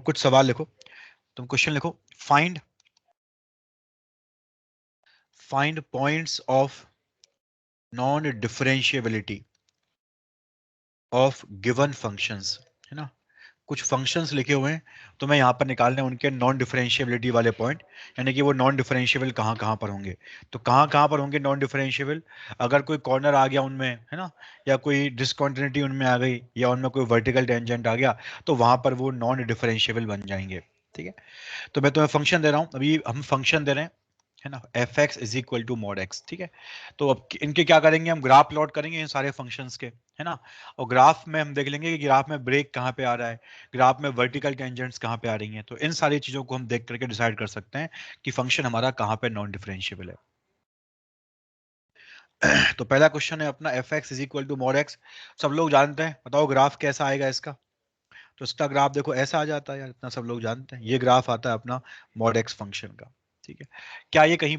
कुछ सवाल लिखो, तुम क्वेश्चन लिखो। Find points of non differentiability of given functions, है ना। कुछ फंक्शंस लिखे हुए हैं, तो मैं यहाँ पर निकालने उनके नॉन डिफरेंशिएबिलिटी वाले पॉइंट, यानी कि वो नॉन डिफरेंशिएबल कहाँ कहाँ पर होंगे। तो कहाँ कहाँ पर होंगे नॉन डिफरेंशिएबल, अगर कोई कॉर्नर आ गया उनमें, है ना, या कोई डिसकंटिन्यूटी उनमें आ गई, या उनमें कोई वर्टिकल टेंजेंट आ गया, तो वहां पर वो नॉन डिफरेंशिएबल बन जाएंगे। ठीक है, तो मैं तुम्हें फंक्शन दे रहा हूँ, अभी हम फंक्शन दे रहे हैं, है ना, F x is equal to mod X. ठीक है, तो अब इनके क्या करेंगे, हम ग्राफ प्लॉट करेंगे इन सारे फंक्शंस के, है ना। और ग्राफ में हम देख लेंगे कि ग्राफ में ब्रेक कहाँ पे आ रहा है, ग्राफ में वर्टिकल टेंजेंट्स कहाँ पे आ रही हैं, तो इन सारी चीजों को हम देख करके डिसाइड कर सकते हैं कि फंक्शन हमारा कहाँ पे नॉन डिफरेंशिएबल है। तो पहला क्वेश्चन है अपना F x is equal to mod X, सब लोग जानते हैं, बताओ ग्राफ कैसा आएगा इसका। तो इसका ग्राफ देखो ऐसा आ जाता है यार, इतना सब लोग जानते हैं, ये ग्राफ आता है अपना मॉड एक्स फंक्शन का। ठीक है, क्या ये कहीं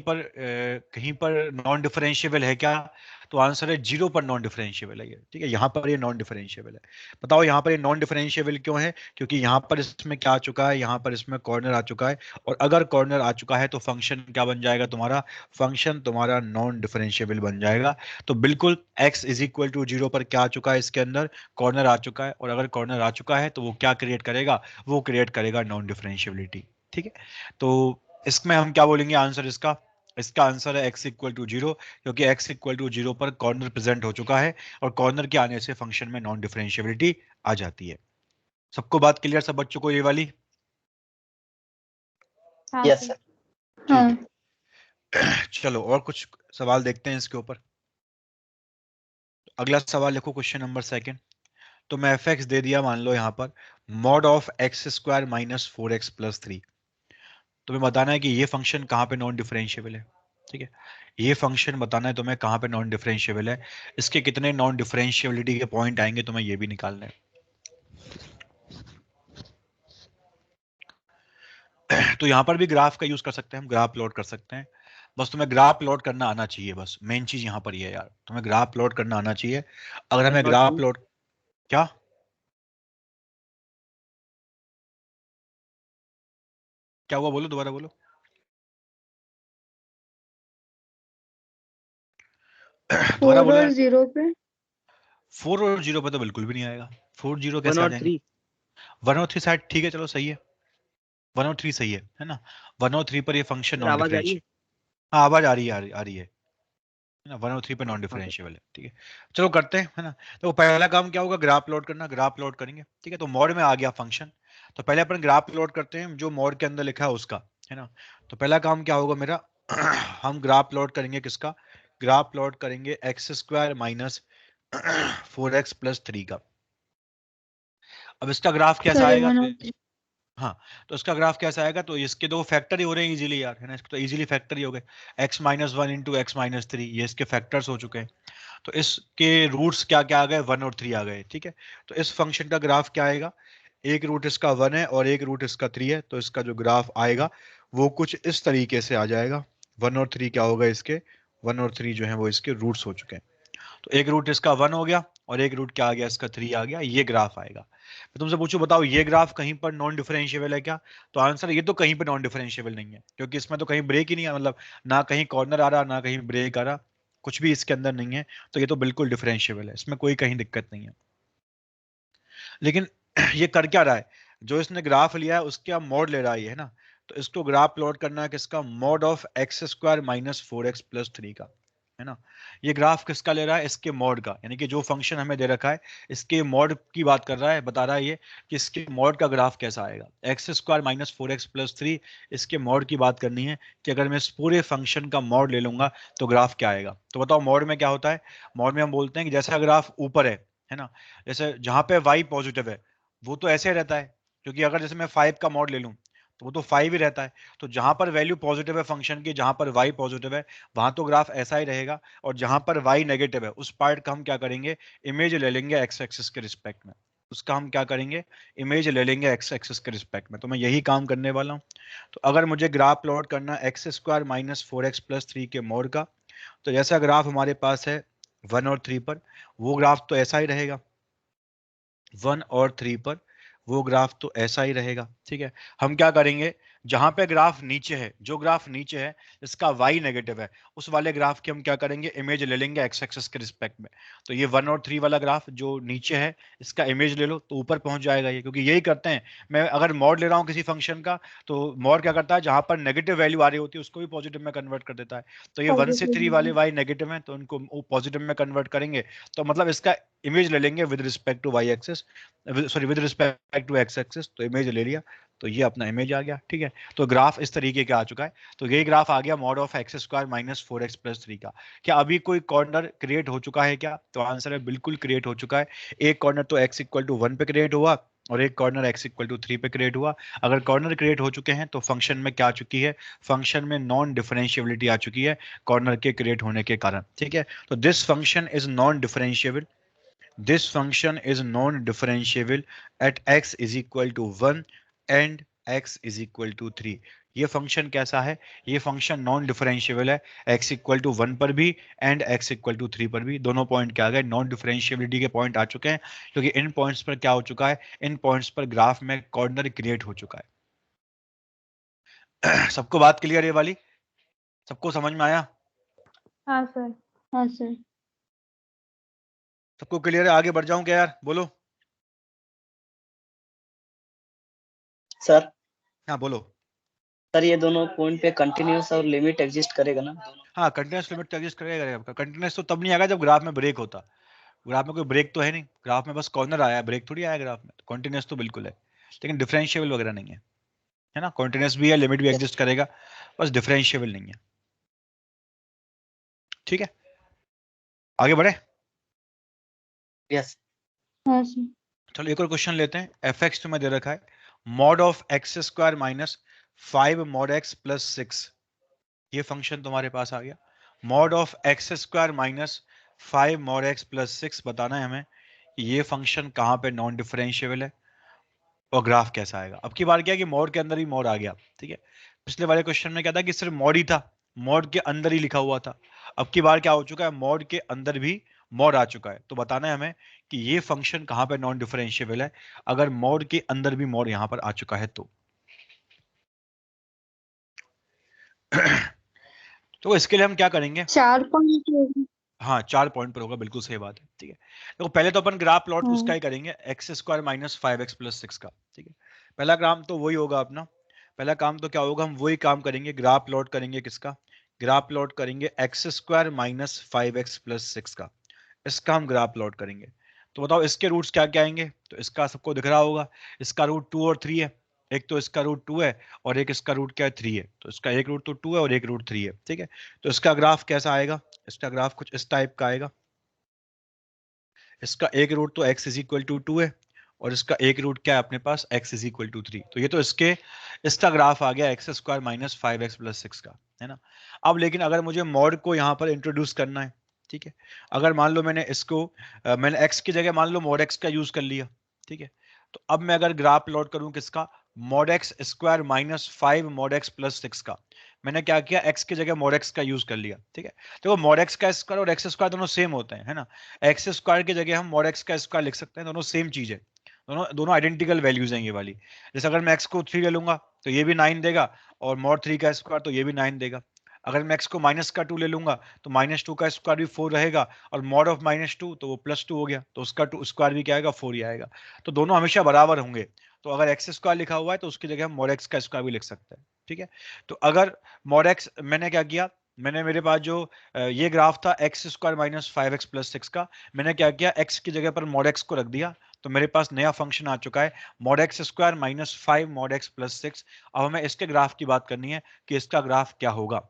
पर नॉन डिफरेंशिएबल है क्या, तो आंसर है जीरो पर नॉन डिफरेंशिएबल है ये। ठीक है, यहाँ पर ये नॉन डिफरेंशिएबल है। बताओ यहाँ पर ये नॉन डिफरेंशिएबल क्यों है, क्योंकि यहाँ पर इसमें क्या आ चुका है, यहाँ पर इसमें कॉर्नर आ चुका है, और अगर कॉर्नर आ चुका है तो फंक्शन क्या बन जाएगा तुम्हारा, फंक्शन तुम्हारा नॉन डिफरेंशिएबल बन जाएगा। तो बिल्कुल x is equal to zero पर क्या आ चुका है, इसके अंदर कॉर्नर आ चुका है, और अगर कॉर्नर आ चुका है तो वो क्या क्रिएट करेगा, वो क्रिएट करेगा नॉन डिफरेंशिएबिलिटी। ठीक है, तो इसमें हम क्या बोलेंगे आंसर इसका, इसका आंसर है x इक्वल टू जीरो, क्योंकि x इक्वल टू जीरो पर कॉर्नर प्रेजेंट हो चुका है, और कॉर्नर के आने से फंक्शन में नॉन डिफरेंशिएबिलिटी आ जाती है। सबको बात क्लियर, सब बच्चों को ये वाली। Yes sir. ठीक है, चलो और कुछ सवाल देखते हैं इसके ऊपर। अगला सवाल लिखो, क्वेश्चन नंबर सेकंड। तो मैं एफ एक्स दे दिया, मान लो यहाँ पर mod of x square minus four x plus three. तुम्हें बताना है कि ये फंक्शन कहाँ पे नॉन डिफरेंशिएबल है। ठीक है, ये फंक्शन बताना है तुम्हें कहाँ पे नॉन डिफरेंशिएबल है, इसके कितने नॉन डिफरेंशिएबिलिटी के पॉइंट आएंगे तुम्हें ये भी निकालना है। तो यहाँ पर भी ग्राफ का यूज कर सकते हैं, हम ग्राफ प्लॉट कर सकते हैं। बस तुम्हें ग्राफ प्लॉट करना आना चाहिए, बस मेन चीज यहाँ पर ये है यार, तुम्हें ग्राफ प्लॉट करना आना चाहिए। अगर हमें ग्राफ प्लॉट, क्या क्या हुआ, बोलो दोबारा बोलो। दोबारा बोलो यार। 4 और 0 पे, 4 और 0 पे तो बिल्कुल भी नहीं आएगा, 4 0 कैसे आ जाएंगे। 1 और 3 साइड, ठीक है चलो सही है, 1 और 3 सही है ना। 1 और 3 पर ये फंक्शन नॉन डिफरेंशियल, हाँ आवाज आ रही है, आ रही है ना। 1 और 3 पे नॉन डिफरेंशिएबल है। ठीक है, चलो करते हैं, है ना। तो पहला काम क्या होगा, ग्राफ प्लॉट करना, ग्राफ प्लॉट करेंगे। ठीक है, तो मॉड में आ गया फंक्शन, तो पहले अपन ग्राफ प्लॉट करते हैं जो मॉड के अंदर लिखा है उसका, है ना। तो पहला काम क्या होगा मेरा, हम ग्राफ प्लॉट करेंगे किसका, ग्राफ प्लॉट करेंगे x square minus four x plus three का। अब इसका ग्राफ कैसा सॉरी आएगा, 1 और 3। हाँ, तो इसका ग्राफ कैसा आएगा, तो इसके दो फैक्टर ही हो रहे हैं इजीली यार, है ना, इसके तो इजीली फैक्टर ही हो गए, x minus one into x minus three, ये इसके फैक्टर्स हो चुके हैं। तो इसके रूट्स क्या क्या आ गए, 1 और 3 आ गए। ठीक है, तो इस फंक्शन का ग्राफ क्या आएगा, एक रूट इसका 1 है और एक रूट इसका 3 है, तो इसका जो ग्राफ आएगा वो कुछ इस तरीके से आ जाएगा। 1 और 3 क्या होगा इसके, 1 और 3 जो है वो इसके रूट्स हो चुके हैं। तो एक रूट इसका 1 हो गया और एक रूट क्या आ गया इसका 3 आ गया, ये ग्राफ आएगा। मैं तुमसे पूछूं बताओ ये ग्राफ कहीं पर नॉन डिफरेंशिएबल है क्या, तो आंसर ये तो कहीं पर नॉन डिफरेंशिएबल नहीं है, क्योंकि इसमें तो कहीं ब्रेक ही नहीं है, मतलब ना कहीं कॉर्नर आ रहा ना कहीं ब्रेक आ रहा, कुछ भी इसके अंदर नहीं है, तो ये तो बिल्कुल डिफरेंशिएबल है, इसमें कोई कहीं दिक्कत नहीं है। लेकिन ये कर क्या रहा है, जो इसने ग्राफ लिया है उसके आप मॉड ले रहा है, है ना। तो इसको ग्राफ प्लॉट करना है किसका, mod of x square minus four x plus three का, है ना। ये ग्राफ किसका ले रहा है, इसके मॉड का, यानी कि जो फंक्शन हमें दे रखा है इसके मॉड की बात कर रहा है, बता रहा है ये कि इसके मॉड का ग्राफ कैसा आएगा, x square minus four x plus three, इसके मॉड की बात करनी है कि अगर मैं इस पूरे फंक्शन का मॉड ले लूंगा तो ग्राफ क्या आएगा। तो बताओ मॉड में क्या होता है, मॉड में हम बोलते हैं कि जैसा ग्राफ ऊपर है ना, जैसे जहां पे y पॉजिटिव है वो तो ऐसे रहता है, क्योंकि अगर जैसे मैं 5 का मॉड ले लूं तो वो तो 5 ही रहता है। तो जहां पर वैल्यू पॉजिटिव है फंक्शन की, जहां पर y पॉजिटिव है वहां तो ग्राफ ऐसा ही रहेगा, और जहां पर y नेगेटिव है उस पार्ट का हम क्या करेंगे, इमेज ले लेंगे एक्स एक्सिस के रिस्पेक्ट में, उसका हम क्या करेंगे, इमेज ले लेंगे एक्स एक्सिस के रिस्पेक्ट में। तो मैं यही काम करने वाला हूँ। तो अगर मुझे ग्राफ प्लॉट करना x square minus four x plus three के मॉड का, तो जैसा ग्राफ हमारे पास है 1 और 3 पर, वो ग्राफ तो ऐसा ही रहेगा, 1 और 3 पर वो ग्राफ तो ऐसा ही रहेगा। ठीक है, हम क्या करेंगे, जहां पे ग्राफ नीचे है, जो ग्राफ नीचे है इसका y नेगेटिव है, उस वाले ग्राफ की हम क्या करेंगे, इमेज ले लेंगे एक्स एक्सिस के रिस्पेक्ट में। तो ये 1 और 3 वाला ग्राफ जो नीचे है इसका इमेज ले लो तो ऊपर पहुंच जाएगा ये, क्योंकि यही करते हैं। मैं अगर मॉड ले रहा हूँ किसी फंक्शन का, तो मॉड क्या करता है, जहां पर नेगेटिव वैल्यू आ रही होती है उसको भी पॉजिटिव में कन्वर्ट कर देता है। तो ये 1 से 3 वाले y नेगेटिव है तो उनको पॉजिटिव में कन्वर्ट करेंगे। तो मतलब इसका इमेज ले लेंगे with respect to Y axis, sorry with respect to X axis. तो इमेज ले लिया, तो ये अपना इमेज आ गया। ठीक है, तो ग्राफ इस तरीके का आ चुका है। तो यही ग्राफ आ गया mod of x square minus 4x+3 का। क्या अभी कोई कॉर्नर क्रिएट हो चुका है क्या? तो आंसर है बिल्कुल क्रिएट हो चुका है। एक कॉर्नर तो x इक्वल टू 1 पे क्रिएट हुआ और एक कॉर्नर x इक्वल टू 3 पे क्रिएट हुआ। अगर कॉर्नर क्रिएट हो चुके हैं तो फंक्शन में क्या आ चुकी है, फंक्शन में नॉन डिफरेंशिएबिलिटी आ चुकी है कॉर्नर के क्रिएट होने के कारण। ठीक है, तो this function is non differentiable, this function is non-differentiable at x is equal to 1 and x is equal to 3। ये फंक्शन कैसा है, ये फंक्शन नॉन डिफरेंशिएबल है x इक्वल टू 1 पर भी एंड x इक्वल टू 3 पर भी। दोनों पॉइंट क्या आ गए, नॉन डिफरेंशिएबिलिटी के पॉइंट आ चुके हैं, क्योंकि इन पॉइंट्स पर क्या हो चुका है, इन पॉइंट्स पर ग्राफ में कॉर्नर क्रिएट हो चुका है। सबको बात क्लियर है वाली, सबको समझ में आया? हाँ सर। हाँ सर। सबको क्लियर है? आगे बढ़ जाऊं क्या यार, बोलो। सर हाँ बोलो। सर ये दोनों पॉइंट पे कंटिन्यूअस और लिमिट एग्जिस्ट करेगा ना? हाँ कंटिन्यूस लिमिट एग्जिस्ट करेगा आपका। कंटिन्यूस तो तब नहीं आएगा जब ग्राफ में ब्रेक होता। ग्राफ में कोई ब्रेक तो है नहीं, ग्राफ में बस कॉर्नर आया है, ब्रेक थोड़ी आया ग्राफ में। तो कॉन्टिन्यूस तो बिल्कुल है, लेकिन डिफरेंशिएबल वगैरह नहीं है ना। कॉन्टिन्यूस भी है, लिमिट भी एग्जिस्ट करेगा, बस डिफरेंशिएबल नहीं है। ठीक है, आगे बढ़े। यस। हाँ सर। चलो एक और क्वेश्चन लेते हैं। एफ एक्स तुम्हें दे रखा है mod of x square minus 5 mod x plus 6। ये फंक्शन तुम्हारे पास आ गया, mod of x square minus 5 mod x plus 6। बताना है हमें ये फंक्शन कहाँ पे नॉन डिफरेंशिएबल है और ग्राफ कैसा आएगा। अब की बार क्या है कि मॉड के अंदर ही मॉड आ गया। ठीक है, पिछले वाले क्वेश्चन में क्या था कि सिर्फ मॉड ही था, मॉड के अंदर ही लिखा हुआ था। अब की बार क्या हो चुका है, मॉड के अंदर भी मॉड आ चुका है। तो बताना है हमें कि ये फंक्शन कहां पे नॉन डिफरेंशिएबल है, अगर मॉड के अंदर भी मॉड यहां पर आ चुका है तो। तो इसके लिए हम क्या करेंगे, 4 पॉइंट। हाँ 4 पॉइंट पर होगा, बिल्कुल सही बात है। ठीक है, तो पहले तो अपन ग्राफ प्लॉट उसका हाँ। ही करेंगे, एक्स स्क्वायर माइनस 5x+6 का। ठीक है, पहला काम तो वही होगा अपना। पहला काम तो क्या होगा, हम वही काम करेंगे, ग्राफ प्लॉट करेंगे किसका, ग्राफ प्लॉट करेंगे एक्स स्क्वायर माइनस 5x+6 का। इसका हम ग्राफ प्लॉट करेंगे। तो बताओ इसके रूट्स क्या क्या आएंगे, तो इसका सबको दिख रहा होगा, इसका रूट 2 और 3 है। एक तो इसका रूट 2 है और एक इसका रूट क्या है, 3 है। तो इसका एक रूट तो 2 है और एक रूट 3 है। ठीक है, तो इसका ग्राफ कैसा आएगा, इसका ग्राफ कुछ इस टाइप का आएगा। इसका एक रूट तो x इज इक्वल टू 2 है और इसका एक रूट क्या है अपने पास, x इज इक्वल टू 3। तो ये तो इसका ग्राफ आ गया एक्स स्क्वायर माइनस 5x+6 का, है ना। अब लेकिन अगर मुझे मॉड को यहाँ पर इंट्रोड्यूस करना है, ठीक है, अगर मान लो मैंने इसको मैंने x की जगह मान लो मॉड x का यूज कर लिया। ठीक है, तो अब मैं अगर ग्राफ प्लॉट करूं किसका, mod x square minus 5 mod x plus 6 का, मैंने क्या किया, x की जगह मॉड x का यूज कर लिया। ठीक है, तो मॉड x का स्क्वायर और एक्स स्क्वायर दोनों सेम होते हैं, है ना। एक्स स्क्वायर की जगह हम मॉड एक्स का स्क्वायर लिख सकते हैं, दोनों सेम चीज है, दोनों दोनों आइडेंटिकल वैल्यूज हैं ये वाली। जैसे अगर मैं x को 3 ले लूंगा तो ये भी 9 देगा, और मॉड 3 का स्क्वायर तो ये भी 9 देगा। अगर मैं x को माइनस का 2 ले लूंगा तो माइनस 2 का स्क्वायर भी 4 रहेगा, और मॉड ऑफ माइनस 2 तो वो प्लस 2 हो गया, तो उसका 2 स्क्वायर भी क्या आएगा, 4 ही आएगा। तो दोनों हमेशा बराबर होंगे। तो अगर एक्स स्क्वायर लिखा हुआ है तो उसकी जगह हम मॉड एक्स का स्क्वायर भी लिख सकते हैं। ठीक है, तो अगर मॉड एक्स मैंने क्या किया, मैंने मेरे पास जो ये ग्राफ था एक्स स्क्वायर माइनस 5x+6 का, मैंने क्या किया, एक्स की जगह पर मॉड एक्स को रख दिया। तो मेरे पास नया फंक्शन आ चुका है mod x square minus 5 mod x plus 6। अब हमें इसके ग्राफ की बात करनी है कि इसका ग्राफ क्या होगा।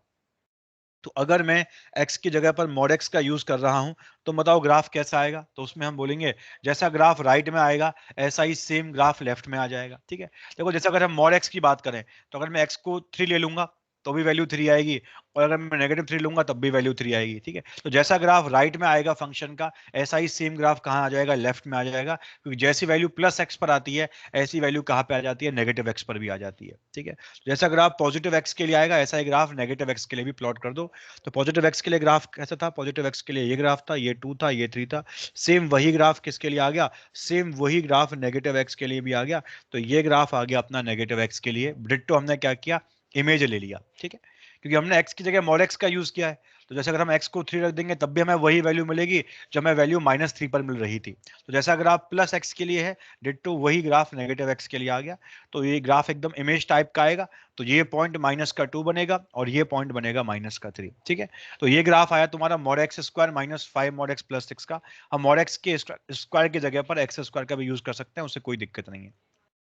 तो अगर मैं x की जगह पर mod x का यूज कर रहा हूं तो बताओ ग्राफ कैसा आएगा। तो उसमें हम बोलेंगे जैसा ग्राफ राइट में आएगा ऐसा ही सेम ग्राफ लेफ्ट में आ जाएगा। ठीक है, देखो जैसे अगर हम mod x की बात करें तो अगर मैं x को 3 ले लूंगा तो भी वैल्यू 3 आएगी, और अगर मैं -3 लूंगा तब भी वैल्यू 3 आएगी। ठीक है, तो जैसा ग्राफ राइट में आएगा फंक्शन का, ऐसा ही सेम ग्राफ कहाँ आ जाएगा, लेफ्ट में आ जाएगा, क्योंकि जैसी वैल्यू +x पर आती है ऐसी वैल्यू कहाँ पे आ जाती है, -x पर भी आ जाती है। ठीक है, जैसा ग्राफ पॉजिटिव x के लिए आएगा ऐसा ही ग्राफ -x के लिए भी प्लॉट कर दो। तो पॉजिटिव x के लिए ग्राफ कैसा था, पॉजिटिव x के लिए ये ग्राफ था, ये 2 था, ये 3 था। सेम वही ग्राफ किसके लिए आ गया, सेम वही ग्राफ -x के लिए भी आ गया। तो ये ग्राफ आ गया अपना -x के लिए। डिट्टो हमने क्या किया, इमेज ले लिया। ठीक है, क्योंकि हमने x की जगह mod x का यूज किया है, तो जैसे अगर हम x को 3 रख देंगे तब भी हमें वही वैल्यू मिलेगी जो हमें वैल्यू -3 पर मिल रही थी। तो जैसा ग्राफ +x के लिए है, डिट्टो वही ग्राफ -x के लिए आ गया। तो ये ग्राफ एकदम इमेज टाइप का आएगा। तो ये पॉइंट -2 बनेगा और ये पॉइंट बनेगा -3। ठीक है, तो ये ग्राफ आया तुम्हारा mod x square -5 mod x + 6 का। हम mod x के स्क्वायर की जगह पर x स्क्वायर का भी यूज कर सकते हैं, उससे कोई दिक्कत नहीं है।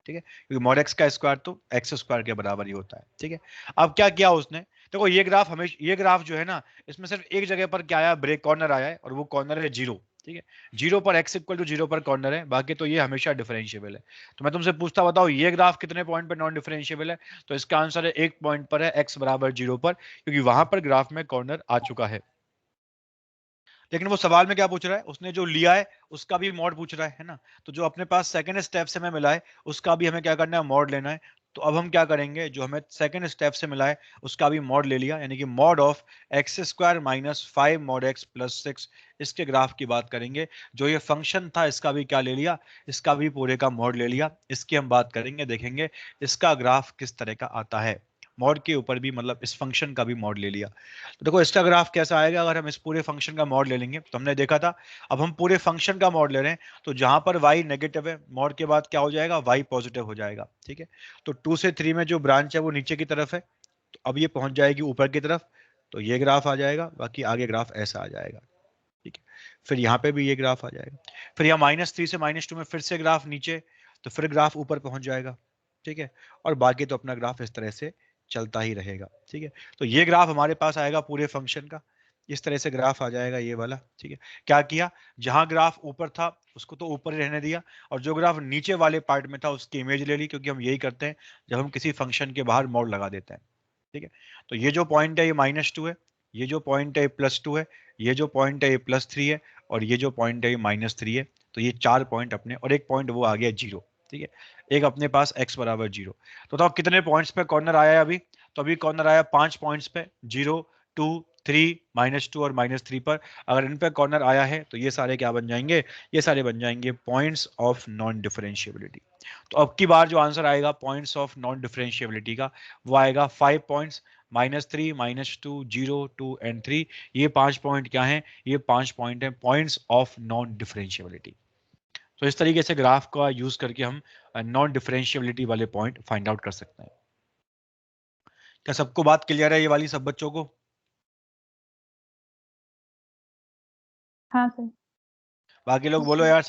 ठीक है, क्योंकि mod x का स्क्वायर तो x स्क्वायर के बराबर ही होता है। ठीक है, अब क्या किया उसने, देखो ये ग्राफ हमेशा, ये ग्राफ जो है ना, इसमें सिर्फ एक जगह पर क्या आया, ब्रेक कॉर्नर आया है, और वो कॉर्नर है 0। ठीक है, 0 पर x = 0 पर कॉर्नर है, बाकी तो ये हमेशा डिफरेंशिएबल है। तो मैं तुमसे पूछता, बताओ ये ग्राफ कितने पॉइंट पर नॉन डिफरेंशिएबल है, तो इसका आंसर है एक पॉइंट पर है, x = 0 पर, क्योंकि वहां पर ग्राफ में कॉर्नर आ चुका है। लेकिन वो सवाल में क्या पूछ रहा है, उसने जो लिया है उसका भी मॉड पूछ रहा है ना। तो जो अपने पास सेकंड स्टेप से हमें मिला है उसका भी हमें क्या करना है, मॉड लेना है। तो अब हम क्या करेंगे, जो हमें सेकंड स्टेप से मिला है उसका भी मॉड ले लिया, यानी कि mod of x² - 5 mod x + 6, इसके ग्राफ की बात करेंगे। जो ये फंक्शन था इसका भी क्या ले लिया, इसका भी पूरे का मॉड ले लिया। इसकी हम बात करेंगे, देखेंगे इसका ग्राफ किस तरह का आता है। मॉड के ऊपर भी, मतलब इस फंक्शन का भी मॉड ले लिया। तो देखो इसका ग्राफ कैसा आएगा, अगर हम इस पूरे फंक्शन का मॉड ले लेंगे, तो हमने देखा था, अब हम पूरे फंक्शन का मॉड ले रहे हैं, तो जहां पर y नेगेटिव है, मॉड के बाद क्या हो जाएगा, y पॉजिटिव हो जाएगा। ठीक है, तो 2 से 3 में जो ब्रांच है वो नीचे की तरफ है, तो अब ये पहुंच जाएगी ऊपर की तरफ, तो ये ग्राफ आ जाएगा, बाकी आगे ग्राफ ऐसा आ जाएगा। ठीक है, फिर यहाँ पे भी ये ग्राफ आ जाएगा, फिर यहाँ -3 से -2 में फिर से ग्राफ नीचे, तो फिर ग्राफ ऊपर पहुंच जाएगा। ठीक है, और बाकी तो अपना ग्राफ इस तरह से चलता ही रहेगा। ठीक है, तो ये ग्राफ हमारे पास आएगा पूरे फंक्शन का, इस तरह से ग्राफ आ जाएगा ये वाला। ठीक है, क्या किया, जहां ग्राफ ऊपर था उसको तो ऊपर ही रहने दिया, और जो ग्राफ नीचे वाले पार्ट में था उसकी इमेज ले ली, क्योंकि हम यही करते हैं जब हम किसी फंक्शन के बाहर मॉड लगा देते हैं। ठीक है, तो ये जो पॉइंट है ये -2 है, ये जो पॉइंट है ये +2 है, ये जो पॉइंट है ये +3 है, और ये जो पॉइंट है ये -3 है। तो ये 4 पॉइंट अपने, और एक पॉइंट वो आ गया 0। ठीक है, एक अपने पास x = 0। तो बताओ कितने पॉइंट्स पे कॉर्नर आया है अभी, तो अभी कॉर्नर आया 5 पॉइंट्स पे, 0, 2, 3, -2 और -3 पर। अगर इन पे कॉर्नर आया है तो ये सारे क्या बन जाएंगे, ये सारे बन जाएंगे पॉइंट्स ऑफ नॉन डिफरेंशिएबिलिटी। तो अब की बार जो आंसर आएगा पॉइंट्स ऑफ नॉन डिफरेंशिएबिलिटी का, वो आएगा 5 पॉइंट्स, -3, -2, 0, 2 एंड 3। ये 5 पॉइंट क्या हैं, ये 5 पॉइंट हैं पॉइंट्स ऑफ नॉन डिफरेंशिएबिलिटी। तो इस तरीके से ग्राफ का यूज करके हम नॉन डिफरेंशिएबिलिटी वाले पॉइंट फाइंड आउट कर सकते हैं। क्या सबको बात क्लियर है ये वाली, सब बच्चों को? हाँ सर। बाकी लोग बोलो यार,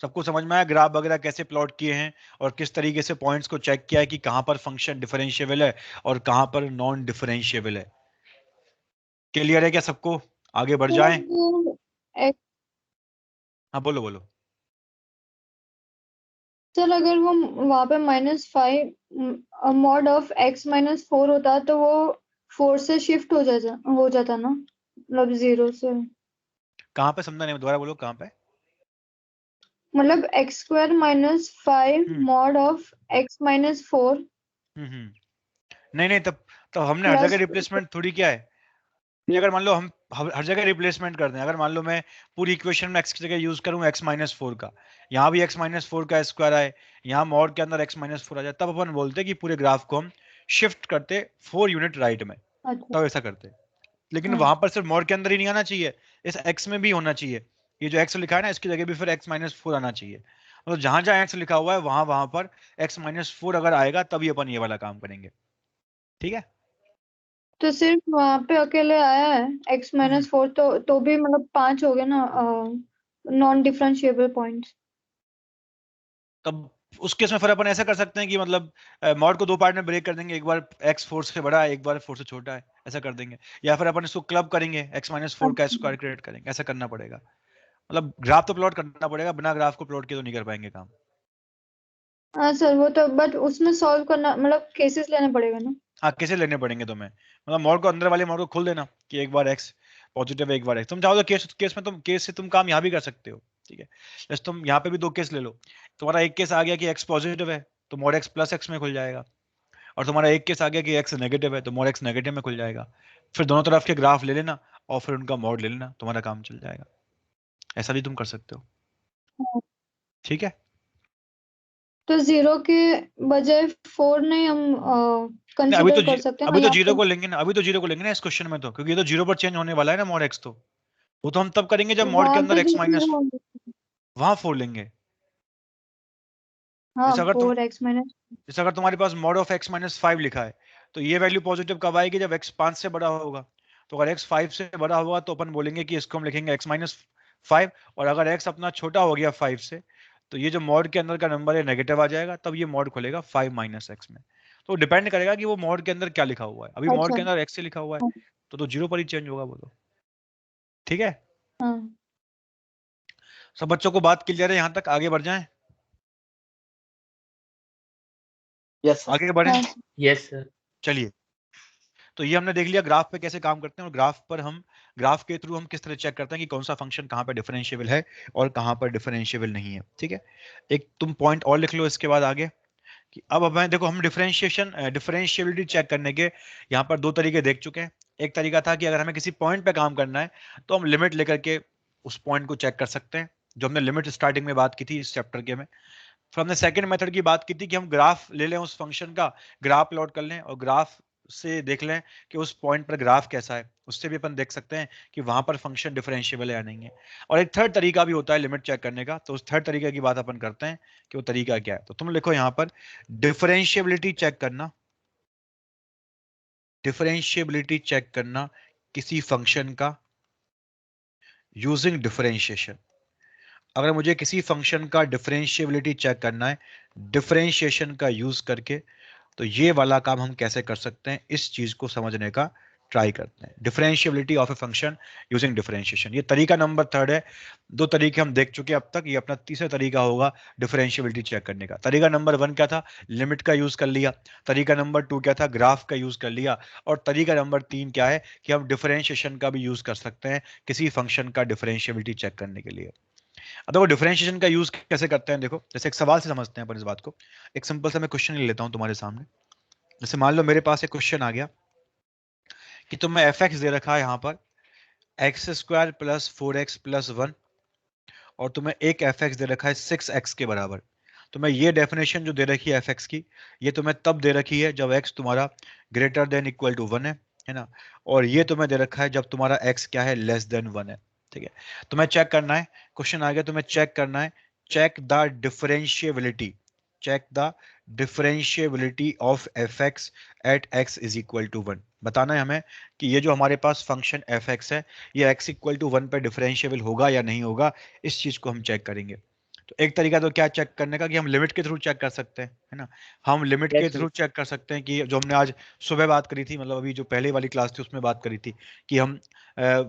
सबको समझ में आया ग्राफ वगैरह कैसे प्लॉट किए हैं, और किस तरीके से पॉइंट्स को चेक किया है कि कहां पर फंक्शन डिफरेंशिएबल है और कहां पर नॉन डिफरेंशिएबल है? क्लियर है क्या सबको? आगे बढ़ जाएं? हाँ बोलो बोलो। सर अगर वो वहाँ पे -5 mod ऑफ x - 4 होता तो वो 4 से शिफ्ट हो जाता ना, मतलब 0 से, कहां पे समझा नहीं, दोबारा बोलो कहां पे? मतलब x² - 5 mod ऑफ x - 4 नहीं नहीं, तब हमने हर जगह प्लस। रिप्लेसमेंट थोड़ी किया है। नहीं, अगर मान लो हम हर जगह रिप्लेसमेंट कर दें, अगर मान लो मैं पूरी इक्वेशन में x की जगह यूज करूं x - 4 का, यहाँ भी x - 4 का स्क्वायर आए, यहाँ मॉड के अंदर x - 4 आ जाए, तब अपन बोलते कि पूरे ग्राफ को हम शिफ्ट करते 4 यूनिट राइट में, अच्छा। तब ऐसा करते। लेकिन हाँ वहां पर सिर्फ मॉड के अंदर ही नहीं आना चाहिए, इस x में भी होना चाहिए। ये जो x लिखा है ना, इसकी जगह भी फिर x - 4 आना चाहिए। मतलब जहां जहां x लिखा हुआ है वहां वहां पर x - 4 अगर आएगा तभी अपन ये वाला काम करेंगे। ठीक है, तो सिर्फ वहाँ पे अकेले आया है x - 4, तो भी मतलब 5 हो गए ना नॉन डिफरेंशिएबल पॉइंट्स। तब उस केस में फिर अपन ऐसा कर सकते हैं कि मतलब मॉड को 2 पार्ट में ब्रेक कर देंगे, एक बार x 4 से बड़ा है, एक बार 4 से छोटा है, ऐसा कर देंगे। या फिर अपन इसको क्लब करेंगे, x - 4 का स्क्वायर क्रिएट करेंगे, ऐसा करना पड़ेगा। मतलब ग्राफ तो प्लॉट करना पड़ेगा, बिना ग्राफ को प्लॉट किए तो नहीं कर पाएंगे काम। हाँ सर, वो तो बट उसमें सॉल्व करना मतलब केसेस लेना पड़ेगा ना। हाँ कैसे लेने पड़ेंगे तुम्हें, मतलब मॉड को अंदर वाले मॉड को खोल देना कि एक बार एक्स पॉजिटिव है एक बार एक्स, तुम चाहो तो केस में तुम केस से तुम काम यहाँ भी कर सकते हो, ठीक है। जैसे तुम यहाँ पे भी दो केस ले लो, तुम्हारा एक केस आ गया कि एक्स पॉजिटिव है तो मॉड एक्स प्लस एक्स में खुल जाएगा, और तुम्हारा एक केस आ गया कि एक्स नेगेटिव है तो मॉड एक्स नेगेटिव में खुल जाएगा। फिर दोनों तरफ के ग्राफ ले लेना और फिर उनका मॉड ले लेना, तुम्हारा काम चल जाएगा। ऐसा भी तुम कर सकते हो, ठीक है। तो 0 के बजाय 4 नहीं हम नहीं, अभी तो कंसिडर कर सकते हैं ना, अभी तो या जीरो फिर को लेंगे ना, अभी तो जीरो को लेंगे ना इस क्वेश्चन में, तो क्योंकि ये तो जीरो पर चेंज होने वाला है ना मॉड एक्स, तो वो तो हम तब करेंगे जब मॉड के वहां अंदर पे एक्स जीरो माइनस, होंगे। वहां फोर लेंगे। हाँ, जैसे अगर तुम 4x माइनस। जैसे अगर तुम्हारे पास मॉड ऑफ एक्स माइनस 5 लिखा है, तो ये वैल्यू पॉजिटिव कब आएगी, जब एक्स 5 से बड़ा होगा। तो अगर एक्स 5 से बड़ा होगा तो अपन बोलेंगे कि इसको हम लिखेंगे एक्स माइनस 5, और अगर एक्स अपना छोटा हो गया 5 से, तो ये जो मॉड के अंदर का नंबर है नेगेटिव आ जाएगा, तब ये मॉड खुलेगा 5 माइनस एक्स में। तो डिपेंड करेगा कि वो मॉड के अंदर क्या लिखा हुआ है, अभी मॉड अच्छा। के अंदर एक्स से लिखा हुआ है, तो जीरो पर ही चेंज होगा वो तो, ठीक है। हाँ। सब बच्चों को बात क्लियर है यहाँ तक, आगे बढ़ जाएं, यस सर। आगे बढ़ें। हाँ। Yes sir. चलिए, तो ये हमने देख लिया ग्राफ पे कैसे काम करते हैं, और ग्राफ पर हम ग्राफ के थ्रू हम किस तरह चेक करते हैं कि कौन सा फंक्शन कहाँ पर डिफरेंशिएबल है और कहाँ पर डिफरेंशिएबल नहीं है, ठीक है। एक तुम पॉइंट और लिख लो इसके बाद आगे, कि अब हमें देखो हम डिफरेंशिएबिलिटी चेक करने के यहाँ पर दो तरीके देख चुके हैं। एक तरीका था कि अगर हमें किसी पॉइंट पे काम करना है तो हम लिमिट लेकर के उस पॉइंट को चेक कर सकते हैं, जो हमने लिमिट स्टार्टिंग में बात की थी इस चैप्टर के में। फिर हमने सेकंड मेथड की बात की थी कि हम ग्राफ ले लें उस फंक्शन का, ग्राफ प्लॉट कर लें और ग्राफ से देख लें कि उस पॉइंट पर ग्राफ कैसा है, उससे भी अपन देख सकते हैं कि वहां पर फंक्शन डिफरेंशिएबल है या नहीं है। और एक थर्ड तरीका भी होता है लिमिट चेक करने का, तो उस थर्ड तरीके की बात अपन करते हैं कि वो तरीका क्या है। तो तुम लिखो यहाँ पर डिफरेंशिएबिलिटी चेक करना, डिफरेंशिएबिलिटी चेक करना किसी फंक्शन का यूजिंग डिफरेंशिएशन। अगर मुझे किसी फंक्शन का डिफरेंशिएबिलिटी चेक करना है डिफरेंशिएशन का यूज करके, तो ये वाला काम हम कैसे कर सकते हैं, इस चीज को समझने का ट्राई करते हैं। Differentiability of a function using differentiation, ये तरीका नंबर थर्ड है। दो तरीके हम देख चुके हैं अब तक, ये अपना तीसरा तरीका होगा डिफरेंशिएबिलिटी चेक करने का। तरीका नंबर 1 क्या था, लिमिट का यूज कर लिया। तरीका नंबर 2 क्या था, ग्राफ का यूज कर लिया। और तरीका नंबर 3 क्या है कि हम डिफरेंशिएशन का भी यूज कर सकते हैं किसी फंक्शन का डिफरेंशिएबिलिटी चेक करने के लिए। अब देखो डिफरेंशिएशन का यूज कैसे करते हैं, देखो जैसे एक सवाल से समझते हैं अपन इस बात को। एक सिंपल सा मैं क्वेश्चन ले लेता हूं तुम्हारे सामने। जैसे मान लो मेरे पास एक क्वेश्चन आ गया कि तुम्हें एफ एक्स दे रखा है यहाँ पर x square plus 4x plus 1, और तुम्हें एक एफ एक्स दे रखा है 6x के बराबर। तुम्हें ये डेफिनेशन जो दे रखी है एफ एक्स की, ये तुम्हें तब दे रखी है जब x तुम्हारा ग्रेटर देन इक्वल टू 1 है ना। और ये तुम्हें दे रखा है जब तुम्हारा x क्या है, लेस देन 1 है, ठीक है। तुम्हें चेक करना है, क्वेश्चन आ गया, तुम्हें चेक करना है, check the differentiability, check the differentiability of F X at X is equal to 1। बताना है हमें कि ये जो हमारे पास फंक्शन एफ एक्स है, ये x इक्वल टू 1 पे डिफरेंशिएबल होगा या नहीं होगा, इस चीज को हम चेक करेंगे। तो एक तरीका तो क्या चेक करने का कि हम लिमिट के थ्रू चेक कर सकते हैं, है ना। हम लिमिट के Yes, थ्रू चेक कर सकते हैं कि जो हमने आज सुबह बात करी थी, मतलब अभी जो पहले वाली क्लास थी उसमें बात करी थी कि हम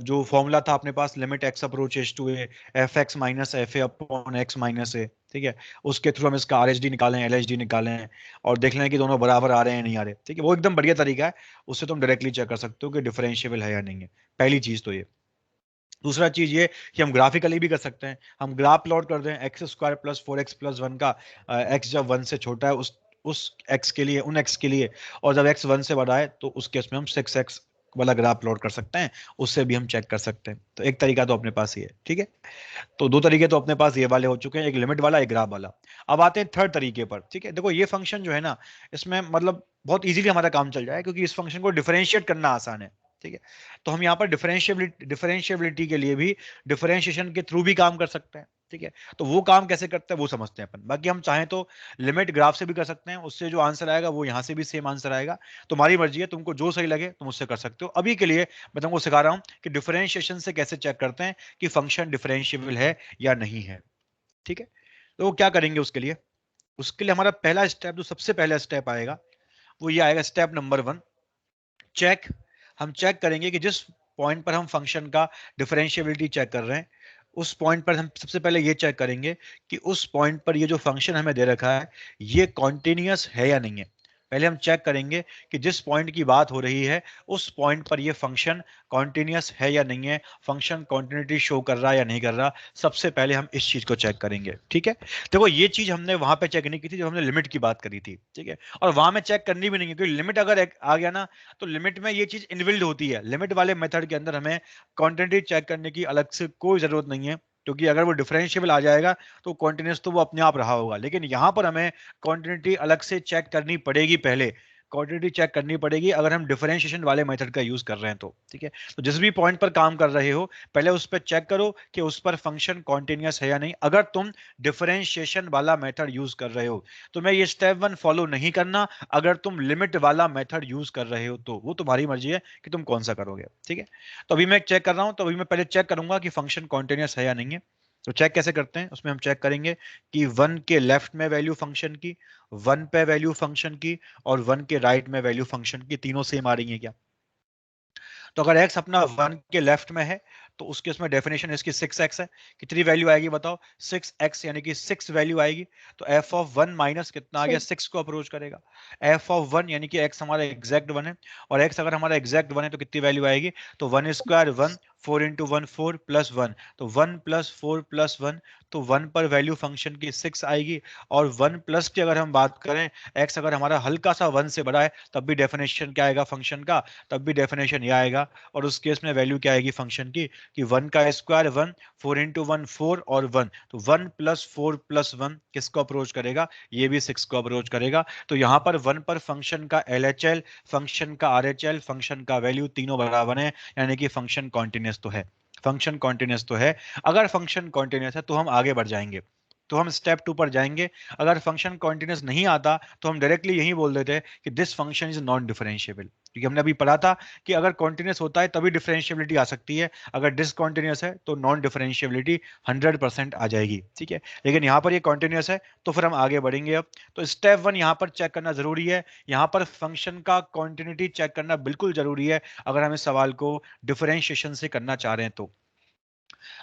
जो फॉर्मूला था अपने पास, limit x approaches to a f x minus f a upon x minus a, ठीक है। उसके थ्रू हम इसका आर एच डी निकालें, एल एच डी निकालें, और देख लें कि दोनों बराबर आ रहे हैं नहीं आ रहे, ठीक है। वो एकदम बढ़िया तरीका है, उससे तुम डायरेक्टली चेक कर सकते हो कि डिफरेंशिएबल है या नहीं है। पहली चीज तो ये। दूसरा चीज ये कि हम ग्राफिकली भी कर सकते हैं, हम ग्राफ प्लॉट कर दें x square plus 4x plus 1 का, एक्स जब 1 से छोटा है उस x के लिए, उन x के लिए, और जब x 1 से बड़ा है तो उस केस में हम 6x वाला ग्राफ प्लॉट कर सकते हैं, उससे भी हम चेक कर सकते हैं। तो एक तरीका तो अपने पास ही है, ठीक है। तो दो तरीके तो अपने पास ये वाले हो चुके हैं, एक लिमिट वाला एक ग्राफ वाला। अब आते हैं थर्ड तरीके पर, ठीक है। देखो ये फंक्शन जो है ना, इसमें मतलब बहुत इजीली हमारा काम चल जाए, क्योंकि इस फंक्शन को डिफरेंशिएट करना आसान है, ठीक है। तो हम यहाँ पर डिफरेंशिएबिलिटी के लिए भी डिफरेंशिएशन के थ्रू भी काम कर सकते हैं, ठीक है। तो वो काम कैसे करते हैं वो समझते हैं अपन। बाकी हम चाहें तो लिमिट ग्राफ से भी कर सकते हैं, उससे जो आंसर आएगा वो यहाँ से भी सेम आंसर आएगा। तुम्हारी मर्जी है, तुमको जो सही लगे तुम उससे कर सकते हो। अभी के लिए मैं तुमको सिखा रहा हूँ कि डिफरेंशिएशन से कैसे चेक करते हैं कि फंक्शन डिफरेंशिएबल है या नहीं है, ठीक है। तो वो क्या करेंगे उसके लिए, उसके लिए हमारा पहला स्टेप, जो सबसे पहला स्टेप आएगा वो ये आएगा, स्टेप नंबर 1, चेक। हम चेक करेंगे कि जिस पॉइंट पर हम फंक्शन का डिफरेंशिएबिलिटी चेक कर रहे हैं, उस पॉइंट पर हम सबसे पहले ये चेक करेंगे कि उस पॉइंट पर ये जो फंक्शन हमें दे रखा है ये कॉन्टिन्यूअस है या नहीं है। पहले हम चेक करेंगे कि जिस पॉइंट की बात हो रही है उस पॉइंट पर ये फंक्शन कॉन्टिन्यूस है या नहीं है, फंक्शन कॉन्टिन्यूटी शो कर रहा है या नहीं कर रहा, सबसे पहले हम इस चीज को चेक करेंगे। ठीक है, देखो ये चीज हमने वहां पे चेक नहीं की थी जब हमने लिमिट की बात करी थी। ठीक है, और वहां में चेक करनी भी नहीं है, क्योंकि लिमिट अगर आ गया ना तो लिमिट में ये चीज इनबिल्ड होती है। लिमिट वाले मेथड के अंदर हमें कॉन्टिन्यूटी चेक करने की अलग से कोई जरूरत नहीं है, क्योंकि अगर वो डिफरेंशिएबल आ जाएगा तो कॉन्टिन्यूस तो वो अपने आप रहा होगा। लेकिन यहां पर हमें क्वांटिटी अलग से चेक करनी पड़ेगी, पहले क्वांटिटी चेक करनी पड़ेगी अगर हम डिफरेंशिएशन वाले मेथड का यूज कर रहे हैं तो। ठीक है, तो जिस भी पॉइंट पर काम कर रहे हो पहले उस पर चेक करो कि उस पर फंक्शन कॉन्टिन्यूस है या नहीं। अगर तुम डिफरेंशिएशन वाला मेथड यूज कर रहे हो तो मैं ये स्टेप 1 फॉलो नहीं करना। अगर तुम लिमिट वाला मेथड यूज कर रहे हो तो वो तुम्हारी मर्जी है कि तुम कौन सा करोगे। ठीक है, तो अभी मैं चेक कर रहा हूं, तो अभी मैं पहले चेक करूंगा कि फंक्शन कॉन्टिन्यूस है या नहीं है। तो चेक कैसे करते हैं, उसमें हम चेक करेंगे कि 1 के लेफ्ट में वैल्यू फंक्शन की, 1 पे वैल्यू फंक्शन की और 1 के राइट में वैल्यू फंक्शन की, तीनों सेम आ रही है क्या। तो अगर x अपना 1 के लेफ्ट में है तो उसके उसमें डेफिनेशन इसकी 6x है। कितनी वैल्यू आएगी बताओ, 6x यानी कि 6 वैल्यू आएगी। तो f ऑफ 1 माइनस कितना आ गया, 6 को अप्रोच करेगा। f ऑफ 1 यानी कि x हमारा एग्जैक्ट 1 है, और x अगर हमारा एग्जैक्ट 1 है तो कितनी वैल्यू आएगी, तो 1 स्क्वायर 1, 4 इंटू 1 4 प्लस 1, तो 1 प्लस 4 प्लस 1, तो 1 पर वैल्यू फंक्शन की 6 आएगी। और 1 प्लस की अगर हम बात करें, x अगर हमारा हल्का सा 1 से बड़ा है तब भी डेफिनेशन क्या आएगा फंक्शन का, तब भी डेफिनेशन यह आएगा। और उस केस में वैल्यू क्या आएगी फंक्शन की, कि 1 का स्क्वायर 1, 4 इंटू 1 4 और 1, तो 1 प्लस 4 प्लस 1 किसको अप्रोच करेगा, ये भी 6 को अप्रोच करेगा। तो यहां पर 1 पर फंक्शन का LHL, फंक्शन का RHL, फंक्शन का वैल्यू तीनों बराबर है, यानी कि फंक्शन कॉन्टिन्यूस तो है। फंक्शन कॉन्टिन्यूस तो है। अगर फंक्शन कॉन्टिन्यूस है तो हम आगे बढ़ जाएंगे, तो हम स्टेप 2 पर जाएंगे। अगर फंक्शन कॉन्टिन्यूस नहीं आता तो हम डायरेक्टली यही बोल देते हैं कि this function is non differentiable, क्योंकि हमने अभी पढ़ा था कि अगर कॉन्टिन्यूस होता है तभी डिफरेंशिएबिलिटी आ सकती है, अगर डिसकॉन्टिन्यूस है तो नॉन डिफरेंशिएबिलिटी 100% आ जाएगी। ठीक है, लेकिन यहाँ पर ये कॉन्टिन्यूस है तो फिर हम आगे बढ़ेंगे। अब तो स्टेप 1 यहाँ पर चेक करना जरूरी है, यहाँ पर फंक्शन का कॉन्टिन्यूटी चेक करना बिल्कुल जरूरी है अगर हम इस सवाल को डिफरेंशिएशन से करना चाह रहे हैं तो।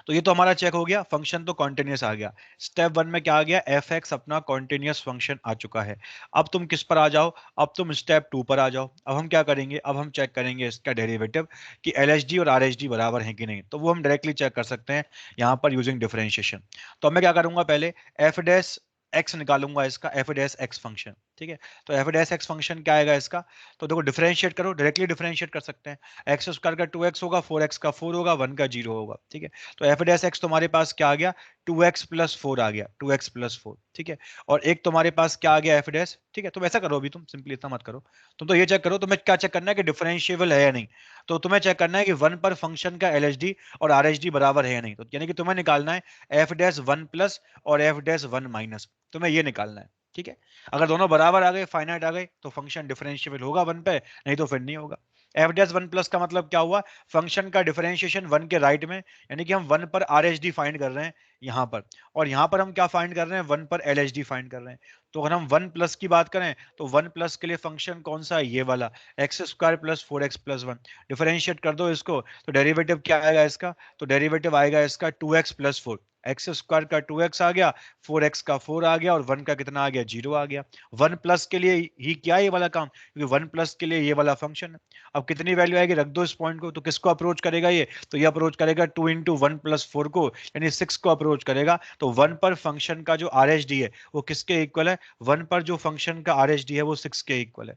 तो ये तो हमारा चेक हो गया, फंक्शन तो कॉन्टिन्यूस आ गया। स्टेप 1 में क्या आ गया, एफ एक्स अपना कॉन्टिन्यूस फंक्शन आ चुका है। अब तुम किस पर आ जाओ, अब तुम स्टेप 2 पर आ जाओ। अब हम क्या करेंगे, अब हम चेक करेंगे इसका डेरिवेटिव कि LHD और RHD बराबर है कि नहीं। तो वो हम डायरेक्टली चेक कर सकते हैं यहाँ पर यूजिंग डिफरेंशिएशन। तो अब मैं क्या करूंगा, पहले एफ डैश एक्स निकालूंगा, इसका एफ डैश एक्स फंक्शन। ठीक है, तो एफ डैश एक्स फंक्शन क्या आएगा इसका, तो देखो डिफरेंशिएट करो, डायरेक्टली डिफरेंशिएट कर सकते हैं। एक्स स्क्वायर का 2x होगा, 4x का 4 होगा, 1 का 0 होगा। ठीक है, तो एफ डैश एक्स तुम्हारे पास क्या आ गया, 2x प्लस 4 आ गया, 2x प्लस 4। ठीक है, और एक तुम्हारे पास क्या आ गया एफ डैश। ठीक है, तुम ऐसा करो, अभी तुम सिंपली इतना मत करो, तुम तो ये चेक करो, तुम्हें क्या चेक करना है कि डिफरेंशिएबल है या नहीं। तो तुम्हें चेक करना है कि 1 पर फंक्शन का LHD और RHD बराबर है या नहीं। तो यानी कि तुम्हें निकालना है एफ डैश 1 प्लस और एफ डैश 1 माइनस, तुम्हें ये निकालना है। ठीक है, अगर दोनों बराबर आ गए, फाइनाइट आ गए, तो फंक्शन डिफरेंशिएबल होगा 1 पे, नहीं तो फिर नहीं होगा। एफ डैश 1 प्लस का मतलब क्या हुआ, फंक्शन का डिफरेंशिएशन 1 के राइट में, यानी कि हम 1 पर RHD फाइंड कर रहे हैं यहां पर, और यहां पर हम क्या फाइंड कर रहे हैं, 1 पर LHD फाइंड कर रहे हैं। तो अगर हम 1 प्लस की बात करें तो 1 प्लस के लिए फंक्शन कौन सा है, ये वाला, x square plus 4x plus 1। Differentiate कर दो इसको, तो डेरिवेटिव क्या आएगा इसका, तो डेरिवेटिव आएगा इसका 2x प्लस 4, एक्स स्क्वायर का 2x आ गया, 4x का 4 आ गया, और 1 का कितना आ गया, 0 आ गया। 1 प्लस के लिए ही क्या है ये वाला काम, क्योंकि 1 प्लस के लिए ये वाला फंक्शन है। अब कितनी वैल्यू आएगी, रख दो इस पॉइंट को, तो किसको अप्रोच करेगा ये, तो ये अप्रोच करेगा 2 इंटू 1 प्लस 4 को, यानी 6 को अप्रोच करेगा। तो 1 पर फंक्शन का जो RHD है वो किसके इक्वल है, 1 पर जो फंक्शन का RHD है वो 6 के इक्वल है।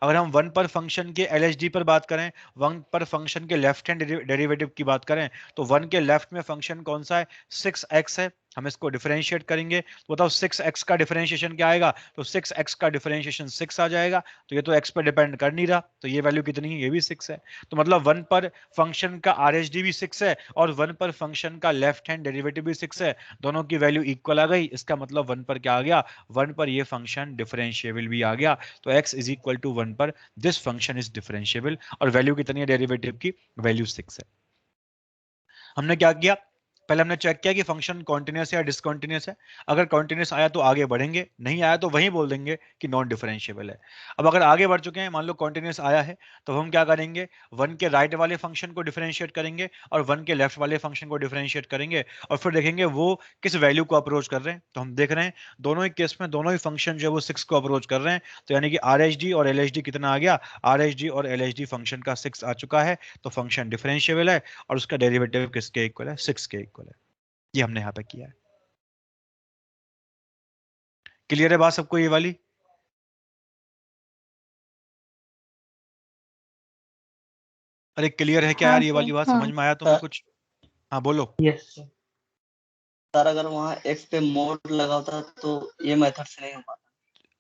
अगर हम 1 पर फंक्शन के LHD पर बात करें, 1 पर फंक्शन के लेफ्ट हैंड डेरिवेटिव की बात करें, तो 1 के लेफ्ट में फंक्शन कौन सा है, 6x है। हम इसको डिफरेंशिएट करेंगे तो बताओ 6x का डिफरेंशिएशन क्या आएगा, तो 6x का डिफरेंशिएशन 6 आ जाएगा। तो ये तो x पर डिपेंड कर नहीं रहा, तो ये वैल्यू कितनी है, ये भी 6 है। तो मतलब 1 पर फंक्शन का RHD भी 6 है और 1 पर फंक्शन का लेफ्ट हैंड डेरिवेटिव भी 6 है, दोनों की वैल्यू इक्वल आ गई। इसका मतलब 1 पर क्या आ गया, 1 पर ये फंक्शन डिफरेंशिएबल भी आ गया। तो x इज इक्वल टू 1 पर दिस फंक्शन इज डिफरेंशिएबल, और वैल्यू कितनी है डेरिवेटिव की, वैल्यू 6 है। हमने क्या किया, पहले हमने चेक किया कि फंक्शन कॉन्टिन्यूस है या डिसकॉन्टिन्यूस है। अगर कॉन्टिन्यूस आया तो आगे बढ़ेंगे, नहीं आया तो वहीं बोल देंगे कि नॉन डिफरेंशिएबल है। अब अगर आगे बढ़ चुके हैं, मान लो कॉन्टिन्यूस आया है, तो हम क्या करेंगे, 1 के राइट वाले फंक्शन को डिफरेंशिएट करेंगे और 1 के लेफ्ट वाले फंक्शन को डिफरेंशिएट करेंगे और फिर देखेंगे वो किस वैल्यू को अप्रोच कर रहे हैं। तो हम देख रहे हैं दोनों ही केस में दोनों ही फंक्शन जो है वो 6 को अप्रोच कर रहे हैं। तो यानी कि RHD और LHD कितना आ गया, RHD और LHD फंक्शन का 6 आ चुका है, तो फंक्शन डिफरेंशिएबल है और उसका डेरिवेटिव किसके इक्वल है, 6 के इक्वल है। ये हमने यहां पे किया है। क्लियर है बात सबको ये वाली? अरे क्लियर है क्या हाँ यार ये सर, वाली बात? हाँ। समझ में आया तुम्हें सर कुछ? हाँ बोलो। यस सर, अगर वहाँ x पे मोड लगा होता तो ये मेथड से नहीं हो पाता।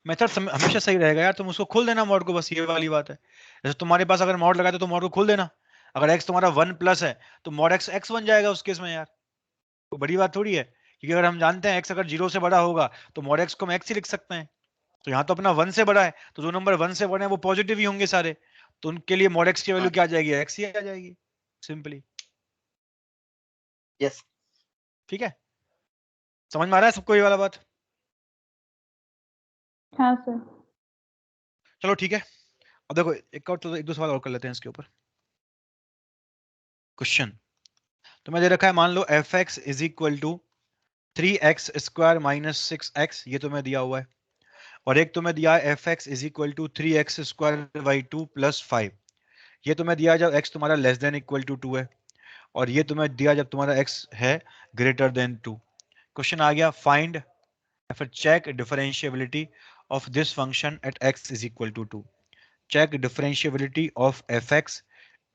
मेथड हमेशा सही रहेगा यार, तुम उसको खोल देना मॉड को, बस ये वाली बात है। जैसे तुम्हारे पास अगर मॉड लगा तो मॉड को खोल देना। अगर x तुम्हारा 1 प्लस है तो मॉड x x बन जाएगा उस केस में यार, तो बड़ी बात थोड़ी है। क्योंकि अगर हम जानते हैं x अगर 0 से बड़ा होगा तो मॉड x को हम x ही लिख सकते हैं। तो यहाँ तो अपना 1 से बड़ा है, तो जो नंबर 1 से बड़े हैं वो पॉजिटिव ही होंगे सारे, तो उनके लिए मॉड x की वैल्यू हाँ क्या आ जाएगी, x ही आ जाएगी सिंपली। यस ठीक है, समझ में आ रहा है सबको ये वाला बात? हाँ सर। चलो ठीक है। अब देखो एक और, तो एक दो सवाल और कर लेते हैं इसके ऊपर। क्वेश्चन तुम्हें दे रखा है, मान लो f x is equal to 3x square minus 6x, ये तुम्हें दिया हुआ है। और एक तुम्हें दिया है F x is equal to 3x square by 2 plus 5, ये तुम्हें दिया है जब x तुम्हारा लेस देन इक्वल टू 2 है। और ये तुम्हें दिया जब तुम्हारा x है ग्रेटर देन 2। क्वेश्चन आ गया, फाइंड या फिर check differentiability of this function at x is equal to 2। Check differentiability of F X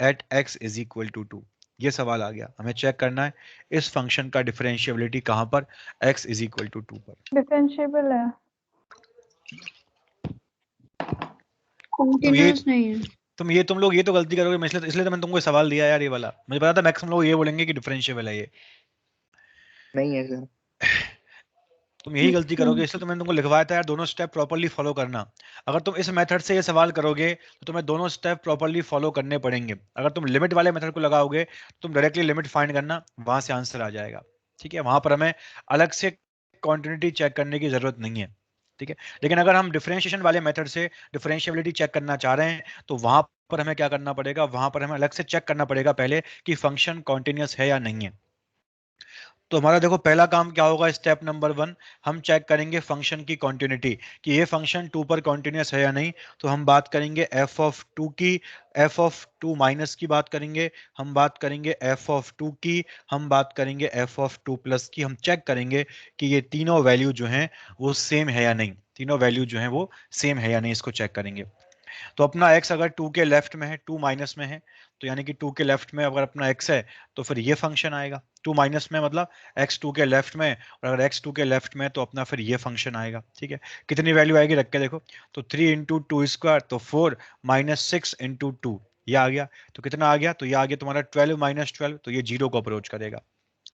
at x is equal to 2। ये सवाल आ गया, हमें चेक करना है इस फंक्शन का डिफरेंशिएबिलिटी कहां पर, x इज इक्वल टू 2 पर। डिफरेंशिएबल है, तुम ये कंटीन्यूअस नहीं है। तुम लोग ये तो गलती करोगे, मैं इसलिए तो मैंने तुमको ये सवाल दिया यार, ये वाला मुझे पता था मैक्सिमम लोग ये बोलेंगे कि डिफरेंशिएबल है ये। नहीं है सर। तुम यही गलती अच्छा, करोगे, इसलिए तो मैंने तुमको लिखवाया था यार, दोनों स्टेप प्रॉपर्ली फॉलो करना। अगर तुम इस मेथड से ये सवाल करोगे तो तुम्हें दोनों स्टेप प्रॉपर्ली फॉलो करने पड़ेंगे। अगर तुम लिमिट वाले मेथड को लगाओगे तो तुम डायरेक्टली लिमिट फाइंड करना, वहां से आंसर आ जाएगा। ठीक है, वहां पर हमें अलग से कॉन्टिन्यूटी चेक करने की जरूरत नहीं है। ठीक है, लेकिन अगर हम डिफरेंशिएशन वाले मेथड से डिफरेंशिएबिलिटी चेक करना चाह रहे हैं तो वहां पर हमें क्या करना पड़ेगा, वहां पर हमें अलग से चेक करना पड़ेगा पहले कि फंक्शन कॉन्टिन्यूस है या नहीं है। तो हमारा देखो पहला काम क्या होगा, स्टेप नंबर 1, हम चेक करेंगे फंक्शन की कॉन्टिन्यूटी कि ये फंक्शन 2 पर कॉन्टिन्यूस है या नहीं। तो हम बात करेंगे एफ ऑफ 2 की, एफ ऑफ 2 माइनस की बात करेंगे, हम बात करेंगे एफ ऑफ 2 की, हम बात करेंगे एफ ऑफ 2 प्लस की। हम चेक करेंगे कि ये तीनों वैल्यू जो हैं वो सेम है या नहीं, तीनों वैल्यू जो है वो सेम है या नहीं, इसको चेक करेंगे। तो अपना x अगर 2 के लेफ्ट में है, 2 माइनस में है, तो यानी कि 2 के लेफ्ट में अगर अपना x है तो फिर ये फंक्शन आएगा। 2 माइनस में मतलब x 2 के लेफ्ट में, और अगर x 2 के लेफ्ट में तो अपना फिर ये फंक्शन आएगा। ठीक है, कितनी वैल्यू आएगी रख के देखो, तो 3 इंटू टू स्क्वायर तो 4 माइनस 6 इंटू 2, ये आ गया। तो कितना आ गया, तो ये आ गया तुम्हारा 12 माइनस 12, तो ये 0 को अप्रोच करेगा,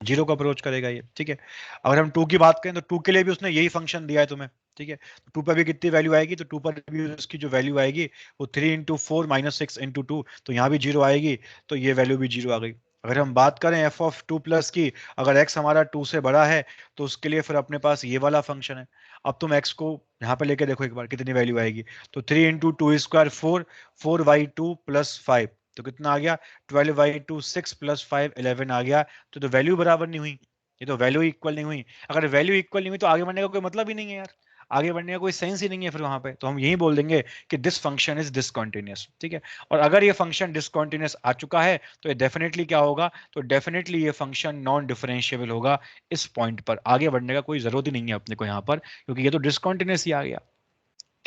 0 को अप्रोच करेगा ये। ठीक है, अगर हम 2 की बात करें तो 2 के लिए भी उसने यही फंक्शन दिया है तुम्हें। ठीक है, तो 2 पर भी कितनी वैल्यू आएगी, तो 2 पर भी उसकी जो वैल्यू आएगी वो 3 इंटू 4 माइनस 6 इंटू 2, तो यहाँ भी 0 आएगी, तो ये वैल्यू भी 0 आ गई। अगर हम बात करें एफ ऑफ 2 प्लस की, अगर x हमारा 2 से बड़ा है तो उसके लिए फिर अपने पास ये वाला फंक्शन है। अब तुम x को यहाँ पे लेके देखो एक बार कितनी वैल्यू आएगी, तो 3 इंटू टू स्क्वायर 4, 4/2 प्लस 5, तो कितना आ गया 12/2 6 प्लस 5 11 आ गया। तो वैल्यू बराबर नहीं हुई, ये तो वैल्यू इक्वल नहीं हुई। अगर वैल्यू इक्वल नहीं हुई तो आगे बढ़ने का कोई मतलब ही नहीं है यार, आगे बढ़ने का कोई सेंस ही नहीं है फिर वहां पे। तो हम यही बोल देंगे कि दिस फंक्शन इज डिसकंटीन्यूअस। ठीक है, और अगर ये फंक्शन डिसकंटीन्यूअस आ चुका है तो ये डेफिनेटली क्या होगा, तो डेफिनेटली ये फंक्शन नॉन डिफरेंशिएबल होगा। इस पॉइंट पर आगे बढ़ने का कोई जरूरत ही नहीं है अपने को यहाँ पर, क्योंकि ये तो डिसकंटीन्यूअस ही आ गया।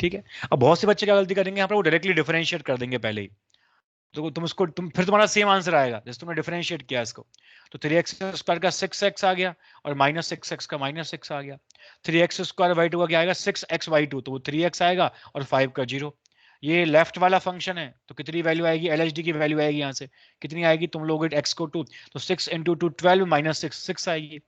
ठीक है, अब बहुत से बच्चे क्या गलती करेंगे यहाँ पर, वो डायरेक्टली डिफरेंशिएट कर देंगे पहले ही। तो तुम इसको फिर तुम्हारा सेम आंसर आएगा जैसे तुमने डिफरेंशिएट किया इसको। तो 3x स्क्वायर का 6x आ गया और माइनस 6x का माइनस 6 आ गया। 3x स्क्वायर बाई 2 का क्या आएगा 6x/2, तो वो 3x आएगा और 5 का 0। ये लेफ्ट वाला फंक्शन है तो कितनी वैल्यू आएगी, LHD की वैल्यू आएगी यहाँ से, कितनी आएगी, तुम लोग x को 2, तो 6 इंटू 2 12 माइनस 6 6 आएगी।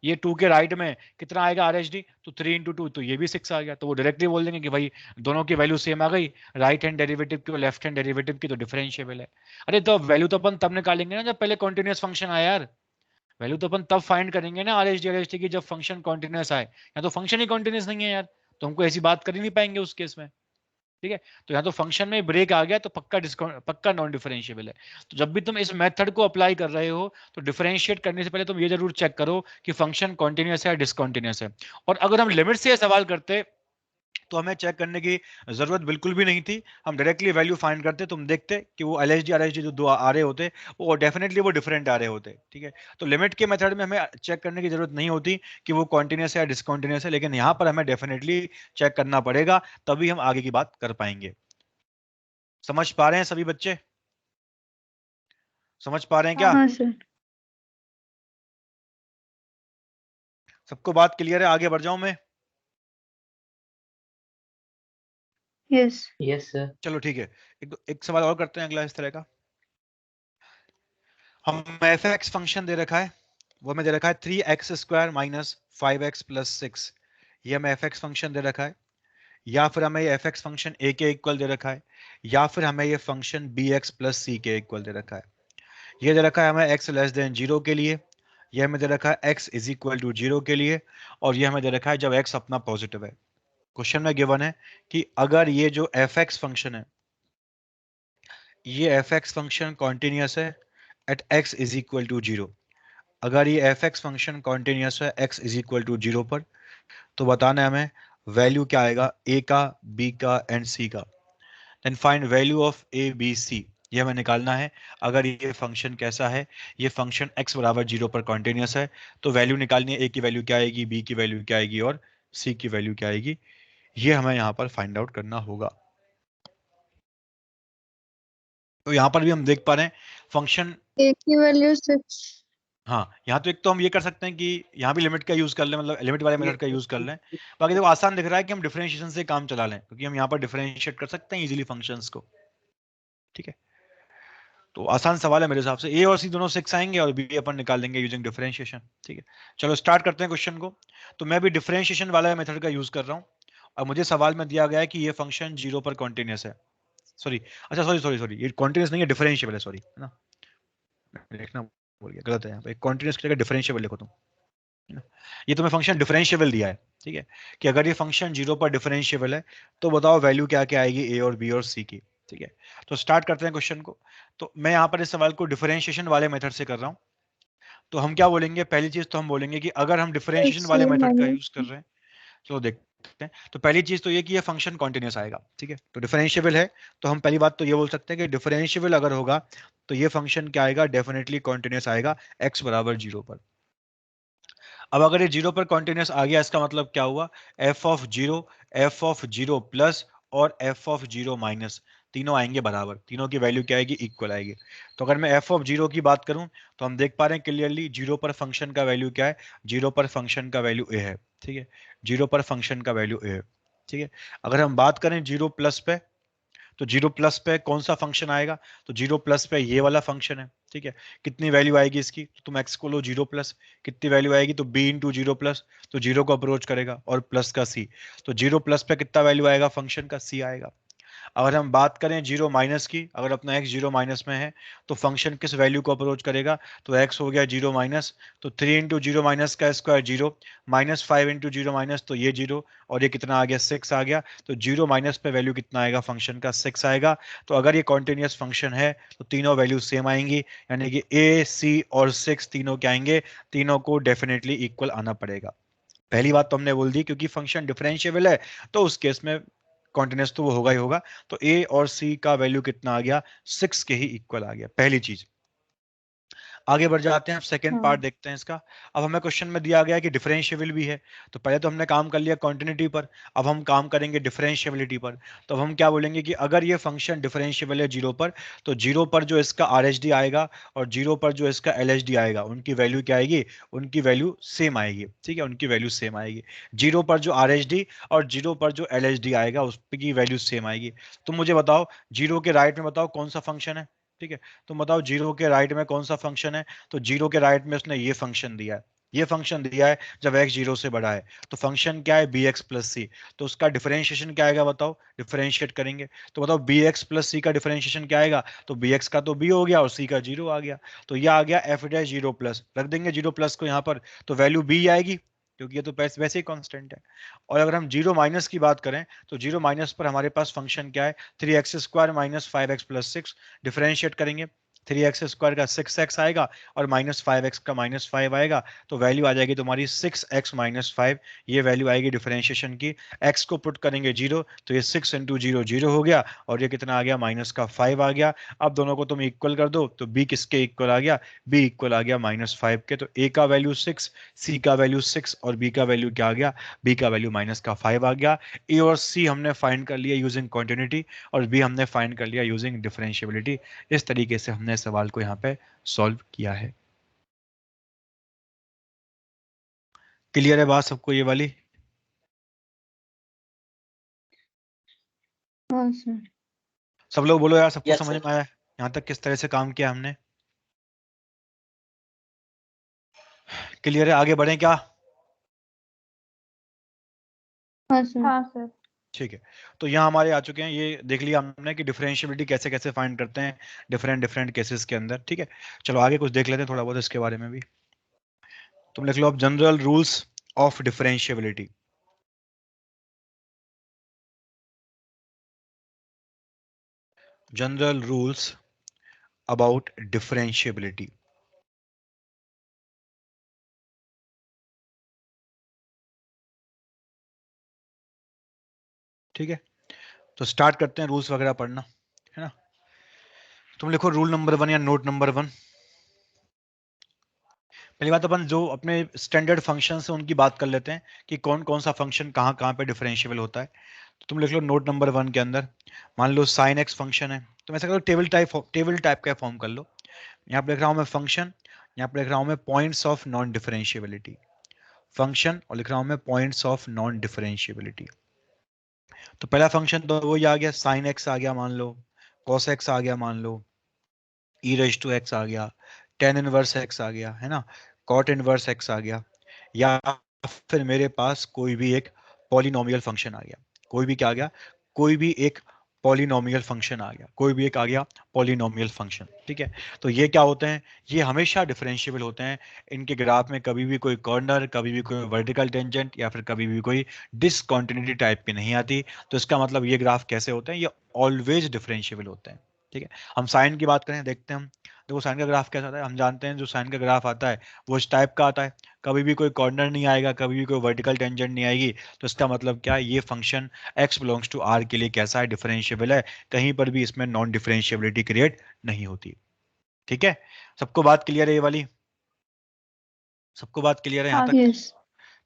ये 2 के राइट में कितना आएगा RHD, तो 3 इंटू 2, तो ये भी 6 आ गया। तो वो डायरेक्टली बोल देंगे कि भाई दोनों की वैल्यू सेम आ गई, राइट हैंड डेरिवेटिव की और लेफ्ट हैंड डेरिवेटिव की, तो डिफरेंशिएबल है। अरे तो वैल्यू तो अपन तब निकालेंगे ना जब पहले कॉन्टिन्यूअस फंक्शन आया यार, वैल्यू तो अपन तब फाइंड करेंगे ना RHD की जब फंक्शन कॉन्टिन्यूस आए, या तो फंक्शन ही कॉन्टिन्यूस नहीं है यार, तो हमको ऐसी बात कर ही नहीं पाएंगे उस केस में। ठीक है, तो यहाँ तो फंक्शन में ब्रेक आ गया तो पक्का नॉन डिफरेंशिएबल है। तो जब भी तुम इस मेथड को अप्लाई कर रहे हो तो डिफरेंशिएट करने से पहले तुम ये जरूर चेक करो कि फंक्शन कॉन्टिन्यूस है या डिसकंटिन्यूस है। और अगर हम लिमिट से सवाल करते तो हमें चेक करने की जरूरत बिल्कुल भी नहीं थी, हम डायरेक्टली वैल्यू फाइंड करते, तुम देखते कि वो LHD RHD जो दो आ रहे होते वो डेफिनेटली वो डिफरेंट आ रहे होते। ठीक है, तो लिमिट के मेथड में हमें चेक करने की जरूरत नहीं होती कि वो कॉन्टिन्यूस है या डिसकंटिन्यूस है, लेकिन यहाँ पर हमें डेफिनेटली चेक करना पड़ेगा, तभी हम आगे की बात कर पाएंगे। समझ पा रहे हैं सभी बच्चे? समझ पा रहे हैं क्या? हाँ सर। सबको बात क्लियर है? आगे बढ़ जाऊं मैं? यस। Yes sir. चलो ठीक है, एक सवाल और करते हैं अगला इस तरह का। हम fx फंक्शन दे रखा है, वो हमें दे रखा है 3x² माइनस 5x प्लस 6, ये हमें fx फंक्शन दे रखा है, या फिर हमें ये fx फंक्शन a के इक्वल दे रखा है, या फिर हमें ये फंक्शन bx प्लस c के इक्वल दे रखा है। ये दे रखा है हमें x लेस देन 0 के लिए, ये हमें दे रखा है x इज इक्वल टू 0 के लिए, और ये हमें दे रखा है जब x अपना पॉजिटिव है। क्वेश्चन में गिवन है कि अगर ये जो fx फंक्शन है, ये fx फंक्शन कॉन्टिन्यूस है at x is equal to 0, अगर ये fx फंक्शन कॉन्टिन्यूस है x इज इक्वल टू 0 पर, तो बताना है हमें वैल्यू क्या आएगा a का, b का एंड c का। Then find value of a b c, ये हमें निकालना है। अगर ये फंक्शन कैसा है, ये फंक्शन x बराबर 0 पर कॉन्टिन्यूस है, तो वैल्यू निकालनी है, a की वैल्यू क्या आएगी, b की वैल्यू क्या आएगी और c की वैल्यू क्या आएगी, ये हमें यहाँ पर फाइंड आउट करना होगा। तो यहाँ पर भी हम देख पा रहे हैं फंक्शन a की वैल्यू 6। हाँ, यहाँ तो एक तो हम ये कर सकते हैं कि यहाँ भी लिमिट का यूज कर लें, मतलब लिमिट वाले मेथड का यूज कर लें। बाकी देखो आसान दिख रहा है कि हम डिफरेंशिएशन से काम चला लें, क्योंकि हम यहाँ पर डिफरेंशिएट कर सकते हैं इजीली फंक्शंस को। ठीक है, तो आसान सवाल है मेरे हिसाब से, ए और सी दोनों 6 आएंगे और बी अपन निकाल देंगे यूजिंग डिफरेंशिएशन। ठीक है, चलो स्टार्ट करते हैं क्वेश्चन को। तो मैं भी डिफरेंशिएशन वाला मेथड का यूज कर रहा हूँ, और मुझे सवाल में दिया गया है कि ये फंक्शन 0 पर कॉन्टिन्यूस है। सॉरी, अच्छा सॉरी, ये कॉन्टिन्यूस नहीं है, डिफरेंशिएबल है, सॉरी है ना, लिखना बोल गया, गलत है यहाँ पे, कॉन्टिन्यूस की जगह डिफरेंशिएबल लिखो तुम, है ना। ये तुम्हें फंक्शन डिफरेंशिएबल दिया है, ठीक है, कि अगर ये फंक्शन 0 पर डिफरेंशिएबल है तो बताओ वैल्यू क्या क्या आएगी ए और बी और सी की। ठीक है, तो स्टार्ट करते हैं क्वेश्चन को। तो मैं यहाँ पर इस सवाल को डिफरेंशिएशन वाले मेथड से कर रहा हूँ। तो हम क्या बोलेंगे, पहली चीज तो हम बोलेंगे कि अगर हम डिफरेंशिएशन वाले c मेथड का माइनस। यूज कर रहे हैं, तो देखते हैं। तो पहली चीज तो ये कि ये फंक्शन कॉन्टिन्यूस आएगा। ठीक है, तो डिफरेंशिएबल है, तो हम पहली बात तो ये बोल सकते हैं कि डिफरेंशिएबल अगर होगा तो ये फंक्शन क्या आएगा, डेफिनेटली कॉन्टिन्यूस आएगा x बराबर 0 पर। अब अगर ये 0 पर कॉन्टिन्यूस आ गया, इसका मतलब क्या हुआ, f ऑफ 0 प्लस और f ऑफ 0 माइनस तीनों आएंगे बराबर, तीनों की वैल्यू क्या आएगी, इक्वल आएगी। तो अगर मैं f ऑफ 0 की बात करूं तो हम देख पा रहे हैं क्लियरली 0 पर फंक्शन का वैल्यू क्या है, 0 पर फंक्शन का वैल्यू a है। ठीक है, 0 पर फंक्शन का वैल्यू a है। ठीक है, अगर हम बात करें 0 प्लस पे, तो 0 प्लस पे कौन सा फंक्शन आएगा, तो 0 प्लस पे ये वाला फंक्शन है। ठीक है, कितनी वैल्यू आएगी इसकी, तो तुम x को लो 0 प्लस, कितनी वैल्यू आएगी, तो b इंटू 0 प्लस, तो 0 को अप्रोच करेगा, और प्लस का c, तो 0 प्लस पे कितना वैल्यू आएगा फंक्शन का, c आएगा। अगर हम बात करें 0 माइनस की, अगर अपना x 0 माइनस में है तो फंक्शन किस वैल्यू को अप्रोच करेगा, तो x हो गया 0 माइनस, तो 3 इंटू 0 माइनस का स्क्वायर 0, माइनस 5 इंटू 0 माइनस, तो ये 0, और ये कितना आ गया, 6 आ गया। तो 0 माइनस पे वैल्यू कितना आएगा फंक्शन का, 6 आएगा। तो अगर ये कॉन्टिन्यूस फंक्शन है तो तीनों वैल्यू सेम आएंगी, यानी कि a c और 6 तीनों क्या आएंगे, तीनों को डेफिनेटली इक्वल आना पड़ेगा। पहली बात तो हमने बोल दी, क्योंकि फंक्शन डिफरेंशिएबल है तो उस केस में कॉन्टिन्यूस तो वो होगा ही होगा। तो a और c का वैल्यू कितना आ गया, 6 के ही इक्वल आ गया, पहली चीज। आगे बढ़ जाते हैं, अब सेकंड हाँ पार्ट देखते हैं इसका। अब हमें क्वेश्चन में दिया गया है कि डिफरेंशिएबल भी है, तो पहले तो हमने काम कर लिया कॉन्टिन्यूटी पर, अब हम काम करेंगे डिफरेंशिएबिलिटी पर। तो अब हम क्या बोलेंगे कि अगर ये फंक्शन डिफरेंशिएबल है 0 पर, तो 0 पर जो इसका RHD आएगा और 0 पर जो इसका LHD आएगा, उनकी वैल्यू क्या आएगी, उनकी वैल्यू सेम आएगी। ठीक है, उनकी वैल्यू सेम आएगी, 0 पर जो RHD और 0 पर जो LHD आएगा उसकी वैल्यू सेम आएगी। तो मुझे बताओ 0 के राइट में बताओ कौन सा फंक्शन है। ठीक है, तो बताओ 0 के राइट में कौन सा फंक्शन है, तो 0 के राइट में उसने ये फंक्शन दिया है। ये फंक्शन दिया है जब x 0 से बड़ा है, तो फंक्शन क्या है bx प्लस सी, तो उसका डिफरेंशिएशन क्या आएगा बताओ, डिफरेंशिएट करेंगे तो बताओ bx प्लस सी का डिफरेंशिएशन क्या आएगा, तो bx का तो b हो गया और c का 0 आ गया, तो ये आ गया f डैश 0 प्लस, रख देंगे 0 प्लस को यहाँ पर, तो वैल्यू b आएगी क्योंकि ये तो वैसे ही कांस्टेंट है। और अगर हम 0 माइनस की बात करें तो 0 माइनस पर हमारे पास फंक्शन क्या है, 3x² minus 5x plus 6, differentiate करेंगे 3x² का 6x आएगा और माइनस 5x का माइनस 5 आएगा, तो वैल्यू आ जाएगी तुम्हारी 6x माइनस 5, ये वैल्यू आएगी डिफरेंशिएशन की। x को पुट करेंगे 0, तो ये 6 इंटू 0 0 हो गया और ये कितना आ गया, माइनस का 5 आ गया। अब दोनों को तुम इक्वल कर दो तो b किसके इक्वल आ गया, b इक्वल आ गया माइनस 5 के, तो a का वैल्यू 6, c का वैल्यू 6 और b का वैल्यू क्या आ गया, b का वैल्यू माइनस का 5 आ गया। a और c हमने फाइंड कर लिया यूजिंग कॉन्टिन्यूटी और b हमने फाइंड कर लिया यूजिंग डिफरेंशिएबिलिटी। इस तरीके से हमने सवाल को यहाँ पे सॉल्व किया है। क्लियर है बात सबको ये वाली? हाँ सर। सब लोग बोलो यार, सबको यस समझ सर। में आया यहाँ तक किस तरह से काम किया हमने? क्लियर है, आगे बढ़े क्या? हाँ सर। हाँ सर। ठीक है, तो यहाँ हमारे आ चुके हैं, ये देख लिया हमने कि डिफरेंशिएबिलिटी कैसे कैसे फाइंड करते हैं डिफरेंट डिफरेंट केसेस के अंदर। ठीक है, चलो आगे कुछ देख लेते हैं थोड़ा बहुत इसके बारे में भी। तुम लिख लो अब general rules of differentiability. General rules about differentiability. ठीक है, तो स्टार्ट करते हैं रूल्स वगैरह पढ़ना, है ना। तुम लिखो रूल नंबर 1 या नोट नंबर 1। पहली बात अपन जो अपने स्टैंडर्ड फंक्शन है उनकी बात कर लेते हैं कि कौन कौन सा फंक्शन कहाँ कहाँ पे डिफरेंशिएबल होता है। तो तुम लिख लो नोट नंबर 1 के अंदर, मान लो साइन एक्स फंक्शन है, तो ऐसा करो टेबल टाइप का फॉर्म कर लो। यहाँ पे लिख रहा हूँ मैं फंक्शन, यहाँ पे लिख रहा हूँ मैं points of non differentiability, function और लिख रहा हूँ मैं पॉइंट्स ऑफ नॉन डिफरेंशिएबिलिटी। तो पहला फंक्शन तो वही आ गया, साइन एक्स आ गया मान लो, कॉस एक्स आ गया मान लो, ई रेज टू एक्स आ गया, टेन इनवर्स एक्स आ गया, है ना, कॉट इनवर्स एक्स आ गया, या फिर मेरे पास कोई भी एक पॉलिनोमियल फंक्शन आ गया, कोई भी क्या आ गया, कोई भी एक पॉलिनोमियल फंक्शन आ गया, कोई भी एक आ गया पॉलिनोमियल फंक्शन। ठीक है, तो ये क्या होते हैं, ये हमेशा डिफरेंशिएबल होते हैं। इनके ग्राफ में कभी भी कोई कॉर्नर, कभी भी कोई वर्टिकल टेंजेंट या फिर कभी भी कोई डिसकंटिन्यूटी टाइप की नहीं आती। तो इसका मतलब ये ग्राफ कैसे होते हैं, ये ऑलवेज डिफरेंशिएबल होते हैं। ठीक है, हम साइन की बात करें, देखते हैं हम, देखो साइन का ग्राफ कैसा आता है, हम जानते हैं जो साइन का ग्राफ आता है वो इस टाइप का आता है, कभी भी कोई कॉर्नर नहीं आएगा, कभी भी कोई वर्टिकल टेंजेंट नहीं आएगी। तो इसका मतलब क्या है, ये function x belongs to r के लिए कैसा है, डिफरेंशिएबल है, कहीं पर भी इसमें नॉन डिफरेंशिएबिलिटी क्रिएट नहीं होती। ठीक है, सबको बात क्लियर है ये वाली, सबको बात क्लियर है यहाँ हाँ तक? यस।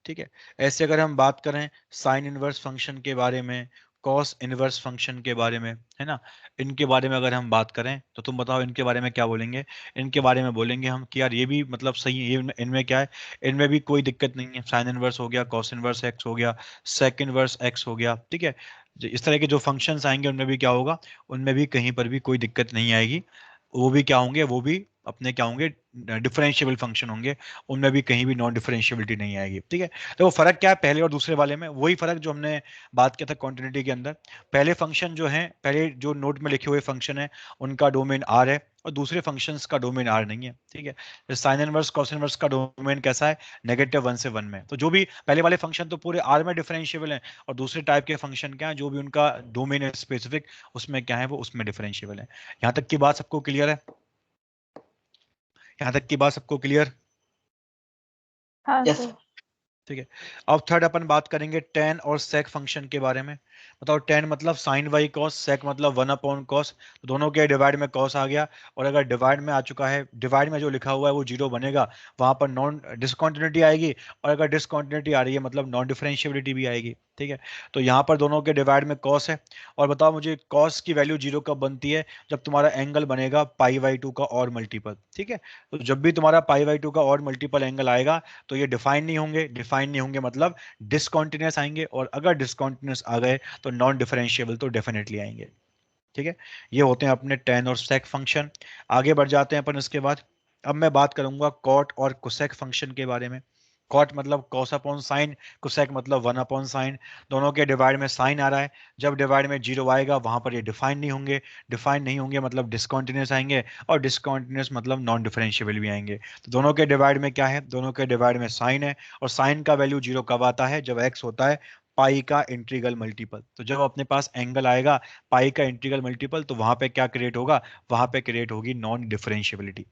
ठीक है, ऐसे अगर हम बात करें साइन इनवर्स फंक्शन के बारे में, कॉस इनवर्स फंक्शन के बारे में, है ना, इनके बारे में अगर हम बात करें तो तुम बताओ इनके बारे में क्या बोलेंगे। इनके बारे में बोलेंगे हम कि यार ये भी मतलब सही है, ये इनमें क्या है, इनमें भी कोई दिक्कत नहीं है, साइन इनवर्स हो गया, कॉस इनवर्स एक्स हो गया, सेक इनवर्स एक्स हो गया। ठीक है, इस तरह के जो फंक्शंस आएंगे उनमें भी क्या होगा, उनमें भी कहीं पर भी कोई दिक्कत नहीं आएगी, वो भी क्या होंगे, वो भी अपने क्या होंगे, डिफरेंशिएबल फंक्शन होंगे, उनमें भी कहीं भी नॉन डिफरेंशिएबिलिटी नहीं आएगी। ठीक है, तो वो फर्क क्या है पहले और दूसरे वाले में, वही फर्क जो हमने बात किया था कॉन्टिन्यूटी के अंदर। पहले फंक्शन जो है, पहले जो नोट में लिखे हुए फंक्शन है उनका डोमेन आर है और दूसरे फंक्शंस का डोमेन आर नहीं है। ठीक है, साइन इनवर्स कॉस इनवर्स का डोमेन कैसा है, -1 से 1 में, तो जो भी पहले वाले फंक्शन तो पूरे आर में डिफरेंशिएबल है और दूसरे टाइप के फंक्शन क्या है, जो भी उनका डोमेन है स्पेसिफिक, उसमें क्या है, वो उसमें डिफरेंशिएबल है। यहाँ तक की बात सबको क्लियर है? यहाँ तक की बात सबको क्लियर? हाँ यस। सर। ठीक है, अब थर्ड अपन बात करेंगे टेन और सेक फंक्शन के बारे में। बताओ, टेन मतलब साइन बाई कॉस, सेक मतलब 1/cos, तो दोनों के डिवाइड में कॉस आ गया, और अगर डिवाइड में आ चुका है, डिवाइड में जो लिखा हुआ है वो 0 बनेगा, वहां पर नॉन डिसकंटिन्यूटी आएगी, और अगर डिसकंटिन्यूटी आ रही है मतलब नॉन डिफरेंशिएबिलिटी भी आएगी। ठीक है, तो यहाँ पर दोनों के डिवाइड में कॉस है, और बताओ मुझे कॉस की वैल्यू 0 कब बनती है, जब तुम्हारा एंगल बनेगा π/2 का और मल्टीपल। ठीक है, तो जब भी तुम्हारा π/2 का और मल्टीपल एंगल आएगा तो ये डिफाइन नहीं होंगे, डिफाइन नहीं होंगे मतलब डिसकंटीन्यूअस आएंगे, और अगर डिसकंटीन्यूअस आ गए तो नॉन डिफरेंशिएबल तो डेफिनेटली आएंगे। ठीक है, ये होते हैं अपने टेन और सेक फंक्शन। आगे बढ़ जाते हैं अपन इसके बाद। अब मैं बात करूंगा कॉट और कोसेक फंक्शन के बारे में। कॉट मतलब कॉस अपॉन साइन, कोसेक मतलब 1 अपॉन साइन, दोनों के डिवाइड में साइन आ रहा है, जब डिवाइड में जीरो आएगा वहां पर ये डिफाइन नहीं होंगे, डिफाइन नहीं होंगे मतलब डिसकंटिन्यूअस आएंगे, और डिसकंटिन्यूअस मतलब नॉन डिफरेंशिएबल भी आएंगे। तो दोनों के डिवाइड में क्या है, दोनों के डिवाइड में साइन है, और साइन का वैल्यू जीरो कब आता है, जब एक्स होता है पाई का इंटीग्रल मल्टीपल। तो जब अपने पास एंगल आएगा पाई का इंटीग्रल मल्टीपल, तो वहां पे क्या क्रिएट होगा, वहां पे क्रिएट होगी नॉन डिफरेंशिएबिलिटी।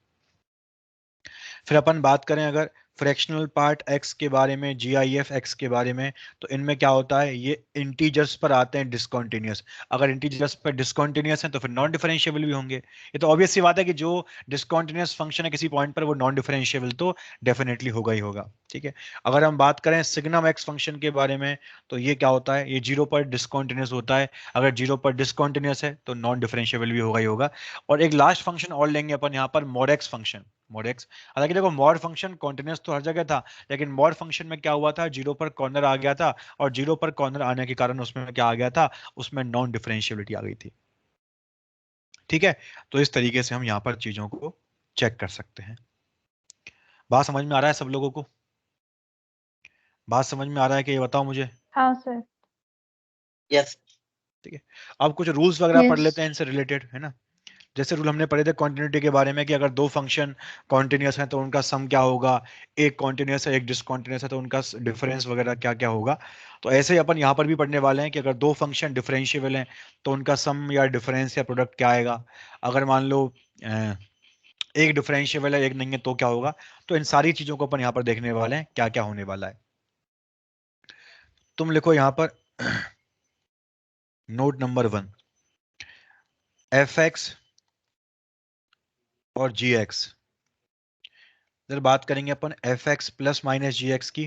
फिर अपन बात करें अगर फ्रैक्शनल पार्ट x के बारे में, GIF x के बारे में, तो इनमें क्या होता है, ये इंटीजर्स पर आते हैं डिसकंटिन्यूअस। अगर इंटीजर्स पर डिसकंटिन्यूअस हैं तो फिर नॉन डिफरेंशिएबल भी होंगे। ये तो ऑब्वियस सी बात है कि जो डिसकंटिन्यूअस फंक्शन है किसी पॉइंट पर वो नॉन डिफरेंशिएबल तो डेफिनेटली होगा ही होगा। ठीक है, अगर हम बात करें सिग्नम x फंक्शन के बारे में, तो ये क्या होता है, ये जीरो पर डिसकंटिन्यूअस होता है। अगर जीरो पर डिसकंटिन्यूअस है तो नॉन डिफरेंशिएबल भी होगा ही होगा। और एक लास्ट फंक्शन और लेंगे अपन यहाँ पर, mod x function. Mod x, हालांकि देखो मॉड फंक्शन कॉन्टिन्यूअस तो हर जगह था, लेकिन मॉड फंक्शन में क्या हुआ था, जीरो पर कॉर्नर आ गया था, और जीरो पर कॉर्नर आने के कारण उसमें क्या आ गया था, उसमें नॉन डिफरेंशिएबिलिटी आ गई थी। ठीक है, तो इस तरीके से हम यहाँ पर चीजों को चेक कर सकते हैं। बात समझ में आ रहा है सब लोगों को? बात समझ में आ रहा है कि ये बताओ मुझे? हाँ सर। यस। ठीक है, अब कुछ रूल्स वगैरह पढ़ यस। लेते हैं इनसे रिलेटेड, है ना। जैसे रूल हमने पढ़े थे कॉन्टिन्यूटी के बारे में कि अगर दो फंक्शन कॉन्टिन्यूअस हैं तो उनका सम क्या होगा, एक कॉन्टिन्यूअस है एक डिसकॉन्टिन्यूअस है तो उनका डिफरेंस वगैरह क्या क्या होगा। तो ऐसे ही अपन यहाँ पर भी पढ़ने वाले हैं कि अगर दो फंक्शन डिफरेंशिएबल हैं तो उनका सम या डिफरेंस या प्रोडक्ट क्या आएगा। अगर मान लो एक डिफरेंशिएबल है एक नहीं है तो क्या होगा। तो इन सारी चीजों को अपन यहाँ पर देखने वाले हैं क्या क्या होने वाला है। तुम लिखो यहाँ पर नोट नंबर 1, fx और gx। इधर बात करेंगे अपन fx प्लस माइनस gx की,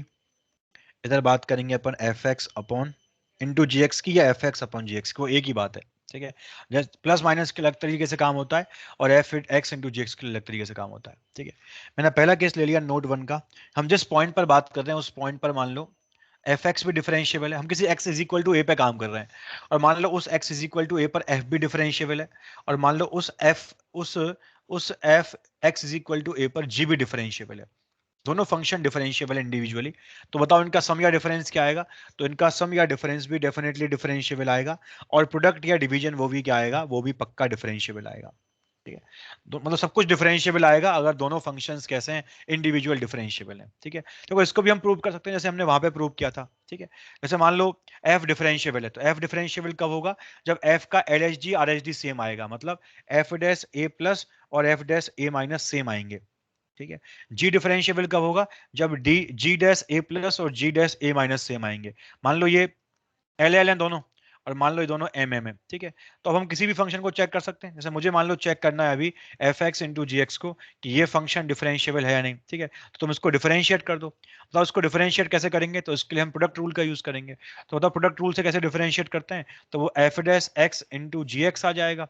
इधर बात करेंगे अपन fx upon into G x की, या fx अपॉन जी एक्स की, वो एक ही बात है। ठीक है, जस्ट प्लस माइनस के अलग तरीके से काम होता है और F X into G x के अलग तरीके से काम होता है। ठीक है, मैंने पहला केस ले लिया नोट 1 का। हम जिस पॉइंट पर बात कर रहे हैं उस पॉइंट पर मान लो एफ एक्स भी डिफरेंशिएबल है, हम किसी x is equal to a पे काम कर रहे हैं, और मान लो उस x is equal to a पर एफ भी डिफरेंशिएबल है, और मान लो उस f x is equal to a पर जी भी डिफरेंशिएबल है। दोनों फंक्शन डिफरेंशिएबल इंडिविजुअली। तो बताओ इनका सम या डिफरेंस क्या आएगा। तो इनका सम या डिफरेंस भी डेफिनेटली डिफरेंशिएबल आएगा, और प्रोडक्ट या डिवीजन वो भी क्या आएगा, वो भी पक्का डिफरेंशिएबल आएगा। ठीक है, मतलब सब कुछ डिफरेंशिएबल आएगा अगर दोनों फंक्शंस कैसे हैं, इंडिविजुअल डिफरेंशिएबल हैं। ठीक है, देखो इसको भी हम प्रूव कर सकते हैं जैसे हमने वहां पे प्रूव किया था। ठीक है, जैसे मान लो एफ डिफरेंशिएबल है, तो एफ डिफरेंशिएबल कब होगा, जब एफ का L H D R H D same आएगा, मतलब एफ डैश ए प्लस और F dash A minus same आएंगे। ठीक है, जी डिफरेंशिएबल कब होगा, जब D G dash A plus और जी डैश ए माइनस सेम आएंगे। मान लो ये एल एल है दोनों, और मान लो ये दोनों एम एम है। ठीक है, तो अब हम किसी भी फंक्शन को चेक कर सकते हैं। जैसे मुझे मान लो चेक करना है अभी F X into G x को कि ये फंक्शन डिफरेंशिएबल है या नहीं। ठीक है, तो तुम इसको डिफरेंशिएट कर दो। तो उसको डिफरेंशिएट कैसे करेंगे, तो इसके लिए हम प्रोडक्ट रूल का यूज करेंगे। तो बताओ प्रोडक्ट रूल से कैसे डिफरेंशिएट करते हैं, तो वो F dash x into G x आ जाएगा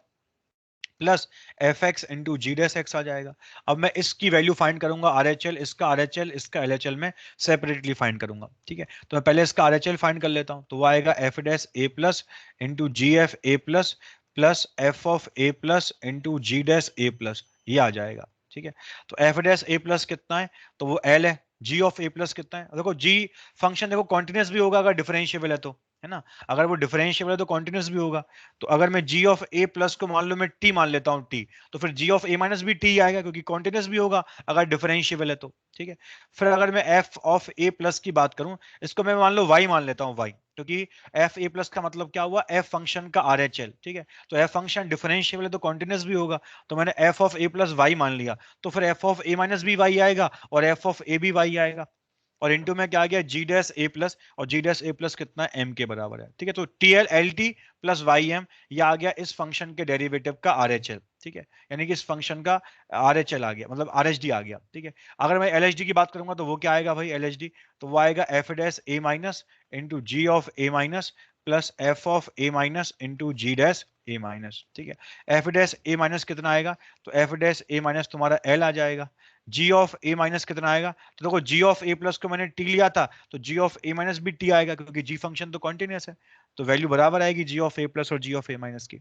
plus F X into G dash x आ जाएगा। अब मैं इसकी वैल्यू फाइंड करूंगा आर एच एल, इसका आर एच एल, इसका एल एच एल में सेपरेटली फाइंड करूंगा। ठीक है, तो मैं पहले इसका आर एच एल फाइंड कर लेता हूं, तो वो आएगा F dash A plus into G F A plus plus F of A plus into G dash A plus, ये आ जाएगा। ठीक है, तो एफ डैश ए प्लस कितना है, तो वो एल है। जी ऑफ ए प्लस कितना है, देखो जी फंक्शन देखो कॉन्टिन्यूस भी होगा अगर डिफरेंशिएबल है तो, है ना। अगर वो डिफरेंशिएबल है तो कॉन्टिन्यूस भी होगा। तो अगर मैं g ऑफ a प्लस को मान लो मैं t मान लेता हूं t, तो फिर g ऑफ a माइनस भी t आएगा क्योंकि कॉन्टिन्यूस भी होगा अगर डिफरेंशिएबल है तो। ठीक है, फिर अगर मैं f ऑफ a प्लस की बात करूं, इसको मैं मान लो y मान लेता हूं y, क्योंकि f a प्लस का मतलब क्या हुआ, f फंक्शन का RHL। ठीक है, तो f फंक्शन डिफरेंशिएबल है तो कॉन्टिन्यूस भी होगा, तो मैंने f of a plus y मान लिया, तो फिर f ऑफ a माइनस भी y आएगा और f ऑफ a भी y आएगा, और इनटू में क्या आ गया जी डैश ए प्लस, और जी डैश ए प्लस कितना है, एम के बराबर है। ठीक है, तो T L L T plus Y M, ये आ गया इस फंक्शन के डेरिवेटिव का आर एच एल। ठीक है, यानी कि इस फंक्शन का आर एच एल आ गया, मतलब आर एच डी आ गया। ठीक है, अगर मैं एल एच डी की बात करूंगा तो वो क्या आएगा भाई, एल एच डी, तो वो आएगा F dash A minus into G of A minus plus F of A minus into G dash A minus. ठीक है, एफ डैश ए माइनस कितना आएगा, तो एफ डैश ए माइनस तुम्हारा एल आ जाएगा। जी ऑफ ए माइनस कितना आएगा, तो देखो जी ऑफ ए प्लस को मैंने टी लिया था, तो जी ऑफ ए माइनस भी टी आएगा क्योंकि जी फंक्शन तो कॉन्टिन्यूअस है, तो वैल्यू बराबर आएगी जी ऑफ ए प्लस और जी ऑफ ए माइनस की।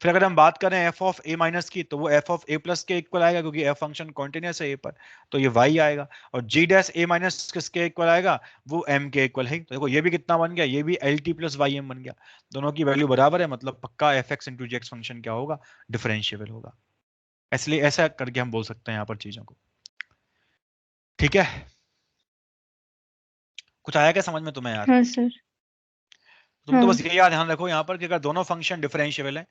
फिर अगर हम बात करें एफ ऑफ ए माइनस की, तो वो एफ ऑफ ए प्लस के इक्वल आएगा, क्योंकि एफ फंक्शन कॉन्टिन्यूस है ए पर, तो ये वाई आएगा। और जी डैश ए माइनस किसके इक्वल आएगा, वो एम के इक्वल है। तो देखो ये भी कितना बन गया, ये भी L T plus Y M बन गया। दोनों की वैल्यू बराबर है, मतलब पक्का F X into G X function क्या होगा, डिफरेंशिएबल होगा। इसलिए ऐसा करके हम बोल सकते हैं यहाँ पर चीजों को। ठीक है, कुछ आया क्या समझ में तुम्हें यार? हाँ सर। तुम तो हाँ। बस ये याद ध्यान रखो यहाँ पर कि अगर दोनों फंक्शन डिफरेंशिएबल है,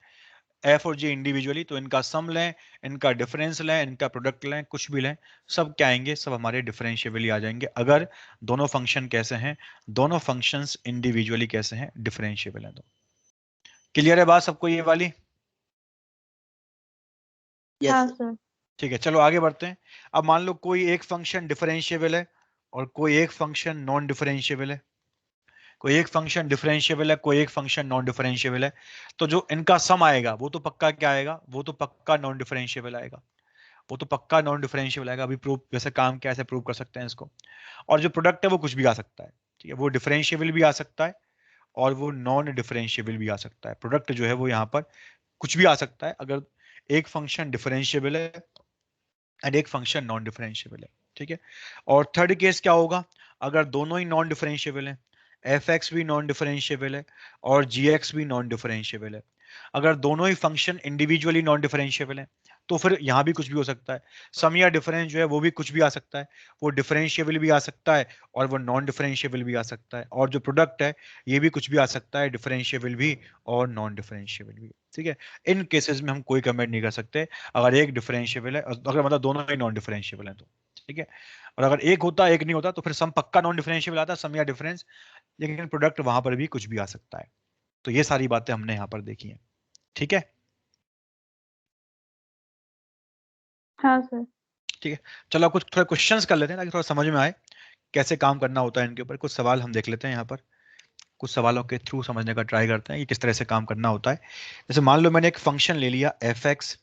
एफ और जी इंडिविजुअली, तो इनका सम लें, इनका डिफरेंस लें, इनका प्रोडक्ट लें, कुछ भी लें, सब क्या आएंगे, सब हमारे डिफरेंशिएबली आ जाएंगे। अगर दोनों फंक्शन कैसे हैं, दोनों फंक्शंस इंडिविजुअली कैसे हैं, डिफरेंशिएबल हैं। तो क्लियर है बात सबको ये वाली? हाँ यस सर। ठीक है, चलो आगे बढ़ते हैं। अब मान लो कोई एक फंक्शन डिफरेंशिएबल है और कोई एक फंक्शन नॉन डिफरेंशिएबल है। कोई एक फंक्शन डिफरेंशिएबल है, कोई एक फंक्शन नॉन डिफरेंशिएबल है। तो जो इनका सम आएगा वो तो पक्का क्या आएगा, वो तो पक्का नॉन डिफरेंशिएबल आएगा। वो तो पक्का नॉन डिफरेंशिएबल आएगा। अभी प्रूफ जैसे काम कैसे प्रूव कर सकते हैं इसको। और जो प्रोडक्ट है वो कुछ भी आ सकता है। ठीक है, वो डिफरेंशिएबल भी आ सकता है और वो नॉन डिफरेंशिएबल भी आ सकता है। प्रोडक्ट जो है वो यहाँ पर कुछ भी आ सकता है, अगर एक फंक्शन डिफरेंशिएबल है एंड एक फंक्शन नॉन डिफरेंशिएबल है। ठीक है, और थर्ड केस क्या होगा, अगर दोनों ही नॉन डिफरेंशिएबल है, एफ एक्स भी नॉन डिफरेंशिएबल है और जी एक्स भी नॉन डिफरेंशिएबल है, अगर दोनों ही फंक्शन इंडिविजुअली नॉन डिफरेंशिएबल है, तो फिर यहां भी कुछ भी हो सकता है। सम या डिफरेंस जो है वो भी कुछ भी आ सकता है। वो डिफरेंशिएबल भी आ सकता है और वो नॉन डिफरेंशिएबल भी आ सकता है। और जो प्रोडक्ट है ये भी कुछ भी आ सकता है, डिफरेंशिएबल भी और नॉन डिफरेंशिएबल भी। ठीक है, इन केसेस में हम कोई कमेंट नहीं कर सकते अगर एक डिफरेंशिएबल है, अगर मतलब दोनों ही नॉन डिफरेंशिएबल है तो। ठीक है, और अगर एक होता एक नहीं होता तो फिर सम पक्का नॉन डिफरेंशिएबल आता, सम या डिफरेंस, लेकिन प्रोडक्ट वहां पर भी कुछ भी आ सकता है। तो ये सारी बातें हमने यहाँ पर देखी हैं। ठीक है, हाँ सर। ठीक है, चलो कुछ थोड़ा क्वेश्चंस कर लेते हैं ताकि थोड़ा समझ में आए कैसे काम करना होता है इनके ऊपर। कुछ सवाल हम देख लेते हैं यहाँ पर, कुछ सवालों के थ्रू समझने का ट्राई करते हैं कि किस तरह से काम करना होता है। जैसे मान लो मैंने एक फंक्शन ले लिया F x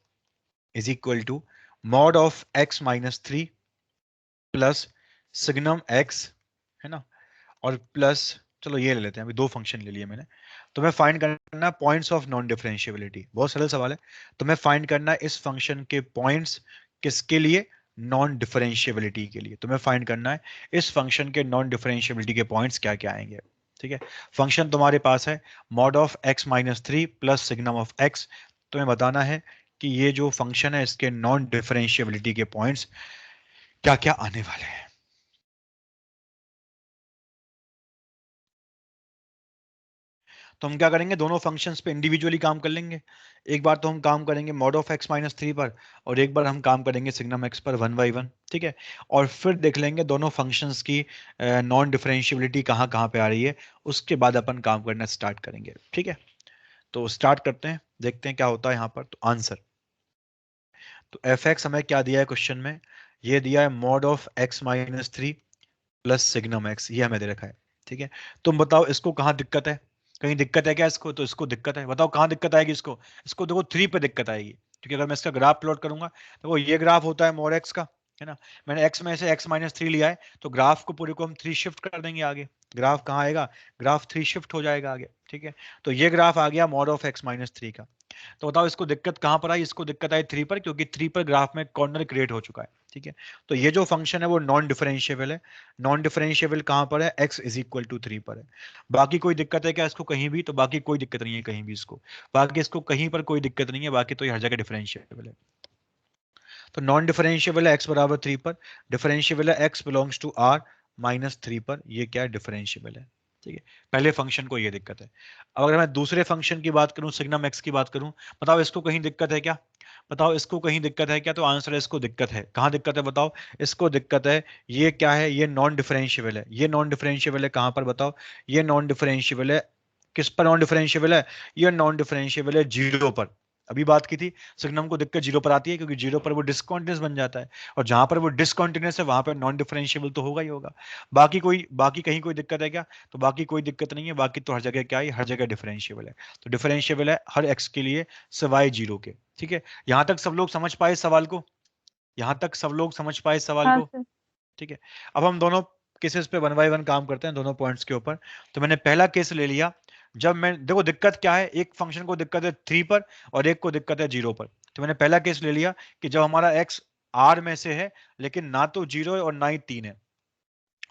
is equal to mod of X minus three plus signum X, है ना, और प्लस, चलो ये ले लेते हैं, अभी दो फंक्शन ले लिए मैंने। तो मैं फाइंड करना पॉइंट्स ऑफ नॉन डिफरेंशिएबिलिटी, बहुत सरल सवाल है। तो मैं फाइंड करना इस फंक्शन के पॉइंट्स किसके लिए, नॉन डिफरेंशिएबिलिटी के लिए। तो मैं फाइंड करना है इस फंक्शन के नॉन डिफरेंशिएबिलिटी के पॉइंट्स क्या क्या आएंगे। ठीक है, फंक्शन तुम्हारे पास है mod of X minus three plus signum of x. तुम्हें बताना है कि ये जो फंक्शन है इसके नॉन डिफरेंशिएबिलिटी के पॉइंट्स क्या क्या आने वाले हैं। तो हम क्या करेंगे, दोनों फंक्शंस पे इंडिविजुअली काम कर लेंगे। एक बार तो हम काम करेंगे mod of X minus three पर, और एक बार हम काम करेंगे सिग्नम एक्स पर वन बाई वन। ठीक है, और फिर देख लेंगे दोनों फंक्शंस की नॉन डिफरेंशिएबिलिटी कहाँ कहाँ पे आ रही है। उसके बाद अपन काम करना स्टार्ट करेंगे। ठीक है, तो स्टार्ट करते हैं, देखते हैं क्या होता है यहाँ पर। तो आंसर, तो एफ एक्स हमें क्या दिया है क्वेश्चन में, ये दिया है mod of X minus three plus signum x, ये हमें दे रखा है। ठीक है, तुम बताओ इसको कहाँ दिक्कत है, कहीं दिक्कत है क्या इसको, तो इसको दिक्कत है, बताओ कहाँ दिक्कत आएगी इसको। इसको देखो थ्री पे दिक्कत आएगी, क्योंकि अगर मैं इसका ग्राफ प्लॉट करूंगा तो वो ये ग्राफ होता है मोड एक्स का, है ना। मैंने एक्स में से एक्स माइनस थ्री लिया है, तो ग्राफ को पूरे को हम थ्री शिफ्ट कर देंगे आगे। ग्राफ कहाँ आएगा, ग्राफ थ्री शिफ्ट हो जाएगा आगे। ठीक है, तो ये ग्राफ आ गया mod of X minus three का। तो बताओ इसको दिक्कत कहां पर आई, इसको दिक्कत आई थ्री पर, क्योंकि थ्री पर ग्राफ में कॉर्नर क्रिएट हो चुका है। ठीक है, तो ये जो फंक्शन है वो नॉन डिफरेंशिएबल है। नॉन डिफरेंशिएबल कहां पर है, x is equal to three पर है। बाकी कोई दिक्कत है क्या इसको कहीं भी, तो बाकी कोई दिक्कत नहीं है कहीं भी इसको, बाकी इसको कहीं पर कोई दिक्कत नहीं है, बाकी तो ये हर जगह डिफरेंशिएबल है। तो नॉन डिफरेंशिएबल है x बराबर थ्री पर, डिफरेंशिएबल है x belongs to r minus three पर, ये क्या है, डिफरेंशिएबल है। ठीक है, पहले फंक्शन को ये दिक्कत है। अब अगर मैं दूसरे फंक्शन की बात करूं, सिग्नम x की बात करूं, बताओ इसको कहीं दिक्कत है क्या, बताओ इसको कहीं दिक्कत है क्या, तो आंसर है इसको दिक्कत है। कहां दिक्कत है बताओ, इसको दिक्कत है। ये क्या है, ये नॉन डिफरेंशिएबल है। ये नॉन डिफरेंशिएबल है कहां पर बताओ, ये नॉन डिफरेंशिएबल है किस पर, नॉन डिफरेंशिएबल है, ये नॉन डिफरेंशिएबल है जीरो पर। अभी बात की थी, सिग्नम को दिक्कत जीरो पर आती है क्योंकि जीरो पर वो डिसकंटीन्यूअस बन जाता है, और जहां पर वो डिसकंटीन्यूअस है वहां पर नॉन डिफरेंशिएबल तो होगा ही होगा। बाकी कहीं कोई दिक्कत है क्या, तो बाकी कोई दिक्कत नहीं है, बाकी तो हर जगह क्या है, हर जगह डिफरेंशिएबल है। तो डिफरेंशिएबल है हर एक्स के लिए सिवाय जीरो के। ठीक है, यहां तक सब लोग समझ पाए इस सवाल को, यहां तक सब लोग समझ पाए इस सवाल हाँ को। सर। ठीक है, अब हम दोनों केसेस पे वन बाय वन काम करते हैं, दोनों पॉइंट्स के ऊपर। तो मैंने पहला केस ले लिया, जब मैं देखो दिक्कत क्या है, एक फंक्शन को दिक्कत है 3 पर और एक को दिक्कत है 0 पर। तो मैंने पहला केस ले लिया कि जब हमारा x r में से है लेकिन ना तो 0 है और ना ही 3 है।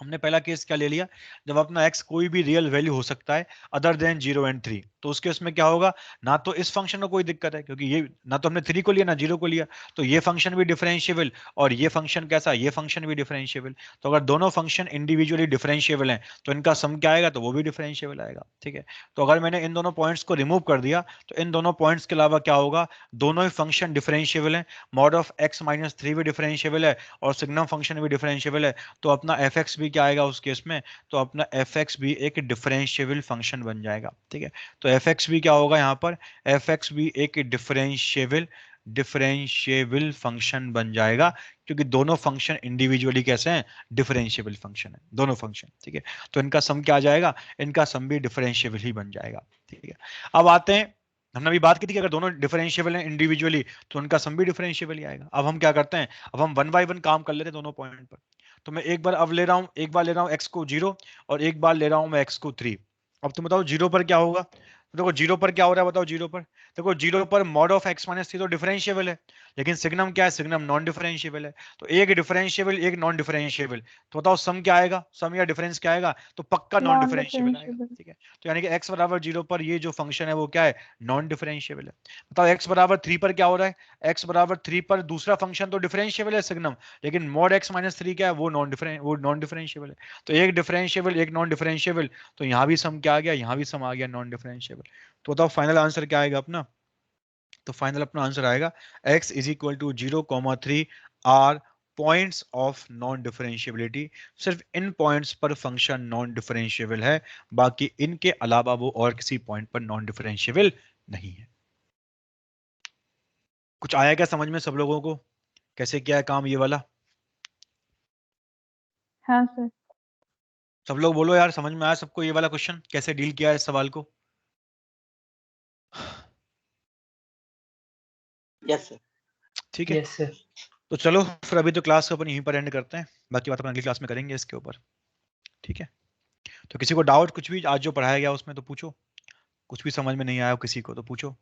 हमने पहला केस क्या ले लिया, जब अपना x कोई भी रियल वैल्यू हो सकता है अदर देन 0 एंड 3, तो उस केस में क्या होगा, ना तो इस फंक्शन को कोई दिक्कत है क्योंकि ये ना तो हमने 3 को लिया ना 0 को लिया, तो ये फंक्शन भी डिफरेंशिएबल और ये फंक्शन कैसा, ये फंक्शन भी डिफरेंशिएबल। तो अगर दोनों फंक्शन इंडिविजुअली डिफरेंशिएबल हैं तो इनका सम क्या आएगा, तो वो भी डिफरेंशिएबल आएगा। ठीक है, तो अगर मैंने इन दोनों पॉइंट्स को रिमूव कर दिया तो इन दोनों पॉइंट्स के अलावा क्या होगा, दोनों ही फंक्शन डिफरेंशिएबल है, मॉड ऑफ x माइनस 3 भी डिफरेंशिएबल है और सिग्नम फंक्शन भी डिफरेंशिएबल है। तो अपना एफ एक्स भी क्या आएगा उस केस में, तो अपना एफ एक्स भी एक डिफरेंशिएबल फंक्शन बन जाएगा। ठीक है, तो एफ एक्स भी क्या होगा यहाँ पर, एफ एक्स भी एक डिफरेंशिएबल फंक्शन बन जाएगा क्योंकि दोनों फंक्शन इंडिविजुअली कैसे हैं, डिफरेंशिएबल फंक्शन है दोनों फंक्शन। ठीक है, तो इनका सम क्या आ जाएगा, इनका सम भी डिफरेंशिएबल ही बन जाएगा। ठीक है, अब आते हैं, हमने अभी बात की थी कि अगर दोनों डिफरेंशिएबल हैं इंडिविजुअली तो उनका सम भी डिफरेंशिएबल ही आएगा। अब हम क्या करते हैं, अब हम वन बाय वन काम कर लेते हैं दोनों पॉइंट पर। तो मैं एक बार अब ले रहा हूं, एक बार ले रहा हूं x को 0 और एक बार ले रहा हूं मैं x को 3। अब तुम बताओ 0 पर क्या होगा, देखो 0 पर क्या हो रहा है बताओ, 0 पर देखो 0 पर मॉड ऑफ x माइनस 3 तो डिफरेंशिएबल है, लेकिन सिग्नम क्या है, सिग्नम नॉन डिफरेंशिएबल है। तो एक डिफरेंशिएबल एक नॉन डिफरेंशिएबल, तो बताओ सम क्या आएगा, सम या डिफरेंस क्या आएगा, तो पक्का नॉन नॉन डिफरेंशिएबल आएगा। डिफरेंशिएबल। ठीक है, तो यानी कि x बराबर 0 पर ये जो फंक्शन है वो क्या है, नॉन डिफरेंशिएबल है। बताओ x बराबर 3 पर क्या हो रहा है, x बराबर 3 पर दूसरा फंक्शन तो डिफरेंशिएबल है सिग्नम, लेकिन मॉड x माइनस 3 क्या है, वो नॉन डिफरेंशिएबल है। तो एक डिफरेंशिएबल एक नॉन डिफरेंशिएबल, तो यहाँ भी सम क्या आ गया, यहाँ भी सम आ गया नॉन डिफरेंशिएबल। तो बताओ फाइनल आंसर क्या आएगा अपना, तो फाइनल अपना आंसर आएगा x is equal to 0,3 are points of non differentiability. सिर्फ इन पॉइंट्स पर फंक्शन नॉन डिफरेंशिएबल है, बाकी इनके अलावा वो और किसी पॉइंट पर नॉन डिफरेंशिएबल नहीं है। कुछ आया क्या समझ में सब लोगों को, कैसे किया है काम ये वाला? हाँ सर। सब लोग बोलो यार, समझ में आया सबको ये वाला क्वेश्चन, कैसे डील किया है इस सवाल को? Yes sir. ठीक है, यस सर। तो चलो फिर अभी तो क्लास को अपन यहीं पर एंड करते हैं, बाकी बात अपन अगली क्लास में करेंगे इसके ऊपर। ठीक है, तो किसी को डाउट कुछ भी आज जो पढ़ाया गया उसमें तो पूछो, कुछ भी समझ में नहीं आया हो किसी को तो पूछो।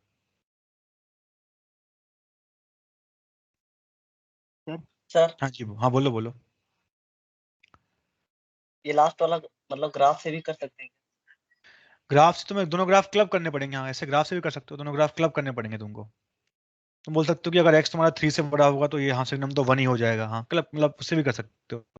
सर हाँ जी, हाँ बोलो बोलो। ये लास्ट वाला मतलब ग्राफ से भी कर सकते हैं? ग्राफ से तुम्हें दोनों ग्राफ क्लब करने पड़ेंगे, हाँ ऐसे ग्राफ से भी कर सकते हो, दोनों ग्राफ क्लब करने पड़ेंगे तुमको। तुम बोल सकते हो कि अगर x तुम्हारा 3 से बड़ा होगा तो ये हाँ सिग्नम तो 1 ही हो जाएगा, हाँ क्लब मतलब उससे भी कर सकते हो।